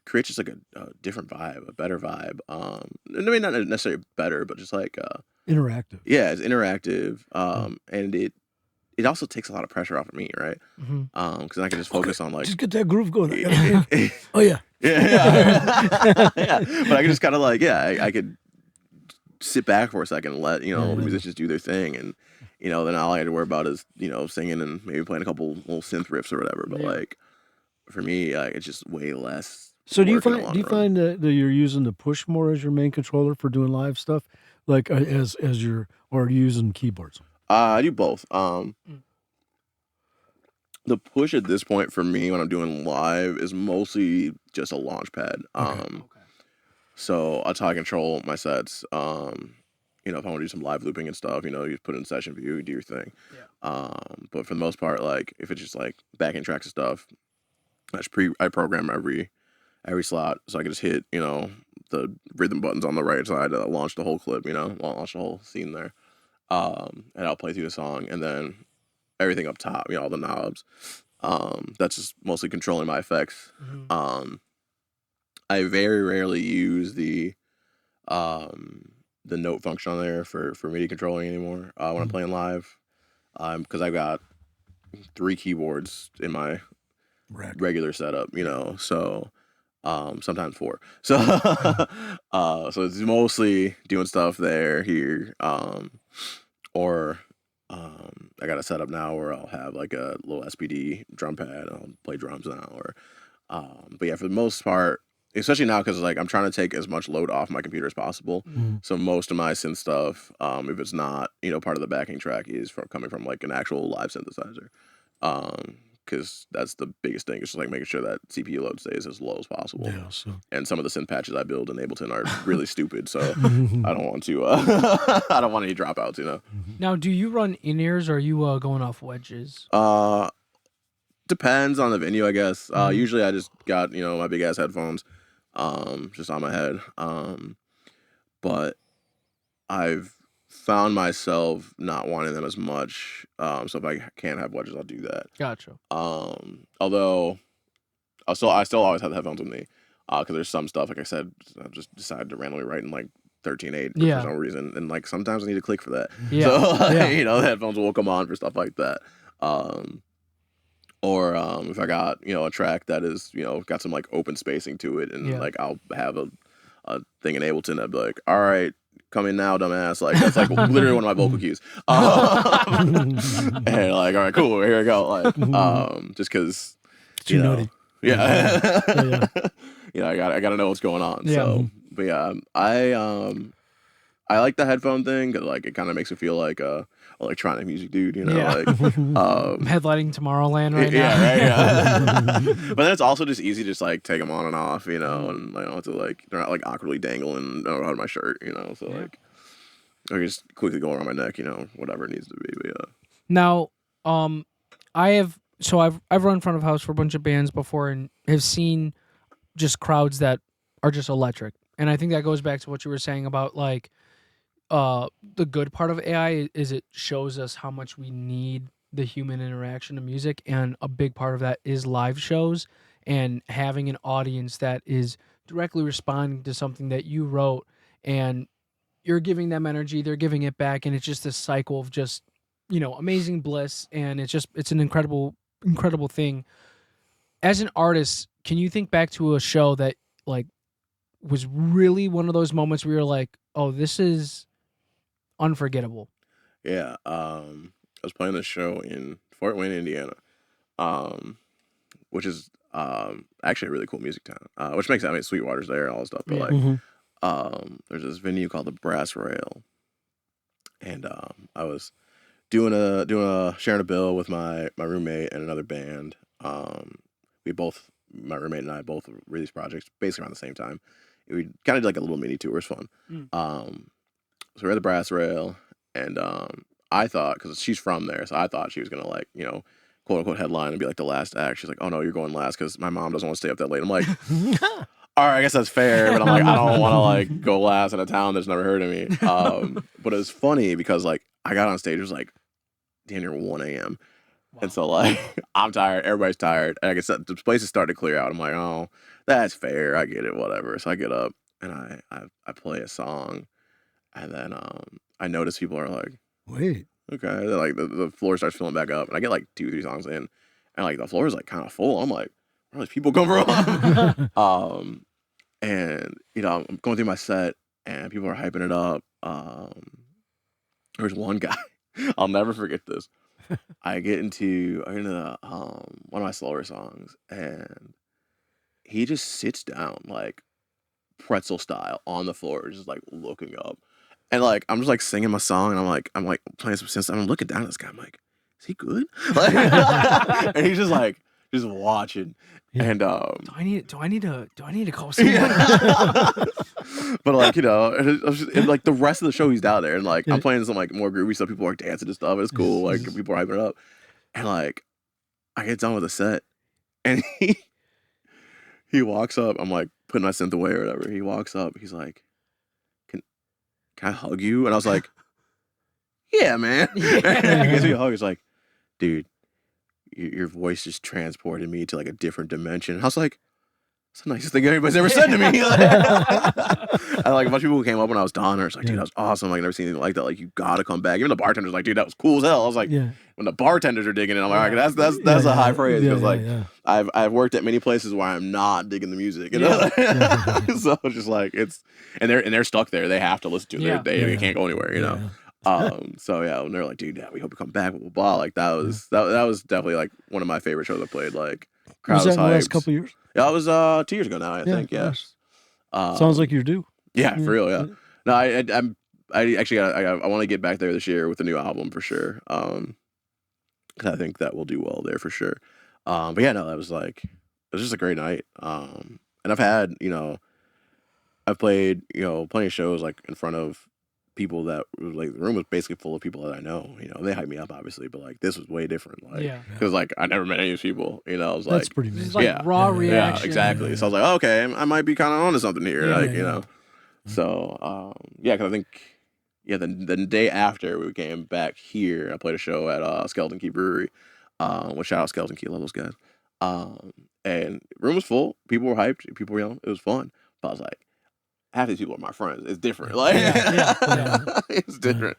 creates just like a different vibe, a better vibe. I mean, not necessarily better, but just like interactive? yeah, it's interactive. And it also takes a lot of pressure off of me, right? Because I can just focus on like Just get that groove going. Oh yeah. yeah. But I can just kind of like I could sit back for a second and let the musicians do their thing, and then all I had to worry about is singing and maybe playing a couple little synth riffs or whatever. But like for me, it's just way less. So do you work in the long run. find that you're using the push more as your main controller for doing live stuff, like as your, or are you using keyboards? I do both. The push at this point for me when I'm doing live is mostly just a launch pad. So that's how I control my sets. If I want to do some live looping and stuff, you put it in session view, you do your thing. But for the most part, like if it's just like backing tracks and stuff, I program every slot, so I can just hit the rhythm buttons on the right side to launch the whole clip, launch the whole scene there. And I'll play through the song, and then everything up top, all the knobs. That's just mostly controlling my effects. I very rarely use the note function on there for MIDI controlling anymore when I'm playing live, because I've got 3 keyboards in my regular setup, so sometimes 4. So so it's mostly doing stuff there, here, or I got a setup now where I'll have like a little SPD drum pad. I'll play drums now, or but yeah, for the most part, especially now because like I'm trying to take as much load off my computer as possible. So most of my synth stuff, if it's not part of the backing track, is coming from like an actual live synthesizer. Because that's the biggest thing. It's just like making sure that CPU load stays as low as possible. Yeah. So. And some of the synth patches I build in Ableton are really stupid, so I don't want to. I don't want any dropouts. Now, do you run in-ears or are you going off wedges? Depends on the venue, I guess. Usually, I just got my big ass headphones, just on my head. But I've found myself not wanting them as much. So if I can't have wedges, I'll do that. Gotcha. Although I still always have the headphones with me, because there's some stuff, like I said, I've just decided to randomly write in like 13.8 for some reason, and like sometimes I need a click for that. So the headphones will come on for stuff like that. Or if I got a track that is got some like open spacing to it, and like I'll have a thing in Ableton that'd be like, all right, come in now, dumbass. Like that's like literally one of my vocal cues. And like, all right, cool, here we go. Like just because too nutty. Yeah. I gotta know what's going on. Yeah. So, but yeah, I like the headphone thing because like it kind of makes it feel like electronic music dude, like I'm headlighting Tomorrowland right now. Yeah. But then it's also just easy to just like take them on and off, and I don't have to like, they're not like awkwardly dangling out my shirt, so like I can just quickly go around my neck, whatever it needs to be. But yeah. Now, I've run in front of house for a bunch of bands before and have seen just crowds that are just electric. And I think that goes back to what you were saying about like the good part of AI is it shows us how much we need the human interaction in music, and a big part of that is live shows and having an audience that is directly responding to something that you wrote, and you're giving them energy, they're giving it back, and it's just this cycle of just amazing bliss, and it's an incredible thing. As an artist, can you think back to a show that like was really one of those moments where you're like, oh, this is unforgettable? Yeah. I was playing this show in Fort Wayne, Indiana, um, which is actually a really cool music town. Which makes, I mean, Sweetwater's there and all that stuff. But Yeah. like, Mm-hmm. there's this venue called the Brass Rail, and I was doing a sharing a bill with my roommate and another band. We both, my roommate and I, both released projects basically around the same time. We kind of did like a little mini tour. It was fun. Mm. So we're at the Brass Rail, and I thought, because she's from there, so I thought she was gonna like quote unquote headline and be like the last act. She's like, oh no, you're going last because my mom doesn't want to stay up that late. I'm like, all right, I guess that's fair, but I'm like, I don't want to like go last in a town that's never heard of me. But it was funny because like I got on stage, it was like damn near 1 a.m. And so like I'm tired, everybody's tired, and I guess the place is starting to clear out. I'm like, oh, that's fair, I get it, whatever. So I get up and I play a song, and then I notice people are like, Wait. okay, then, like the floor starts filling back up, and I get like 2-3 songs in, and like the floor is like kind of full. I'm like, where are these people come from? And I'm going through my set, and people are hyping it up. There's one guy, I'll never forget this. I get into one of my slower songs, and he just sits down like pretzel style on the floor, just like looking up, and like I'm just like singing my song, and I'm like playing some synth, and I'm looking down at this guy, I'm like, is he good? Like, and he's just like just watching, Yeah. and Do I need to call someone? but like like the rest of the show he's down there, and like Yeah. I'm playing some like more groovy stuff, people are dancing and stuff, it's cool, like Yes. people are hyping it up, and like I get done with the set, and he walks up, I'm like putting my synth away or whatever, he walks up, he's like, can I hug you? And I was like, yeah, man. He gives me a hug, he's like, dude, your voice just transported me to like a different dimension. And I was like, it's the nicest thing anybody's ever said to me. And like a bunch of people who came up when I was done, or it's like, dude, that was awesome. Like, I've never seen anything like that. Like, you gotta come back. Even the bartender's like, dude, that was cool as hell. I was like, Yeah. when the bartenders are digging it, I'm like, all right, that's a high praise, because like I've worked at many places where I'm not digging the music, so it's just like and they're stuck there. They have to listen to it. They can't go anywhere, So yeah, when they're like, dude, we hope you come back, blah blah blah. Like that was definitely like one of my favorite shows I played. Like, crowd Was that in the last hyped. couple of years? Yeah, it was 2 years ago now, I think. Yeah. Nice. Sounds like you're due. Yeah, for real. Yeah. No, I actually I want to get back there this year with a new album for sure. 'Cause I think that will do well there for sure. But yeah, no, that was like, it was just a great night. And I've had I've played plenty of shows like in front of people that like the room was basically full of people that I know. They hyped me up obviously, but like this was way different. Like, because like I never met any of these people. I was like, That's pretty This amazing. is like Yeah. raw yeah, reaction. exactly. So I was like, oh, okay, I might be kind of onto something here. Yeah, like yeah. So because I think the day after we came back here, I played a show at Skeleton Key Brewery. Shout out Skeleton Key, love those guys. And room was full. People were hyped. People were it was fun. But I was like, half these people are my friends. It's different. Like, it's different.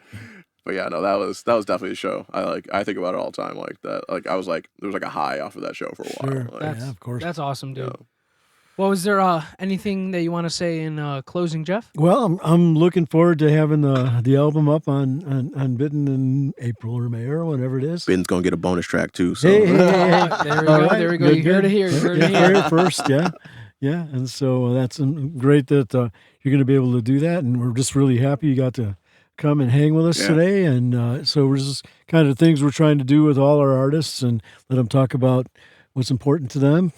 But yeah, no, that was definitely a show. I think about it all the time. Like that. Like I was like, there was like a high off of that show for a while. Sure. Like, Yeah, of course. That's awesome, dude. Yeah. Well, is there anything that you want to say in closing, Jeff? Well, I'm looking forward to having the album up on Bitten in April or May or whatever it is. Ben's gonna get a bonus track too. So Hey, hey, hey, hey. There we All go. right, There we go. good, You heard it good. here. You heard it Yeah, heard here. it first, yeah. Yeah, and so that's great that you're going to be able to do that, and we're just really happy you got to come and hang with us Yeah. today. And so we're just kind of things we're trying to do with all our artists and let them talk about what's important to them.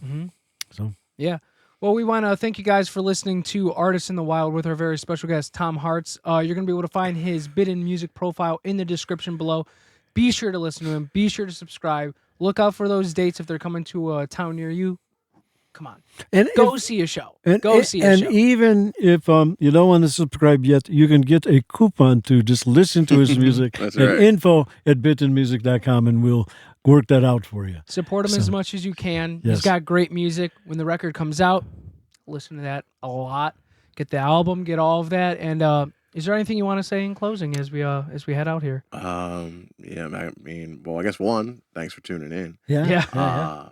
Mhm. So Yeah. Well, we want to thank you guys for listening to Artists in the Wild with our very special guest, Tom Harts. You're going to be able to find his Bitten music profile in the description below. Be sure to listen to him. Be sure to subscribe. Look out for those dates if they're coming to a town near you. Come on. And Go if- see a show. And, Go see a and show. even if you don't want to subscribe yet, you can get a coupon to just listen to his music That's at right. info@bitandmusic.com, and we'll work that out for you. Support him as So- much as you can. Yes. He's got great music. When the record comes out, listen to that a lot. Get the album, get all of that. And is there anything you want to say in closing as we head out here? Yeah, I mean, well, I guess one, thanks for tuning in. Yeah.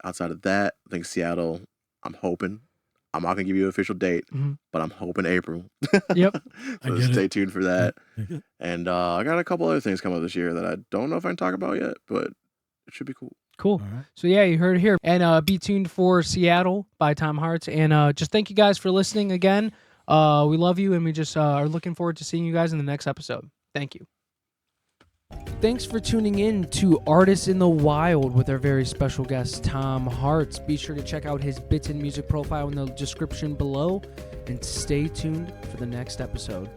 Outside of that, I think Seattle, I'm hoping, I'm not gonna give you an official date, Mhm. but I'm hoping April. Yep. I So get stay it. tuned for that. Okay. And I got a couple other things coming up this year that I don't know if I can talk about yet, but it should be cool. Cool. All right. So yeah, you heard it here. And be tuned for Seattle by Tom Harts. And just thank you guys for listening again. We love you, and we just are looking forward to seeing you guys in the next episode. Thank you. Thanks for tuning in to Artists in the Wild with our very special guest, Tom Harts. Be sure to check out his Bits and Music profile in the description below, and stay tuned for the next episode.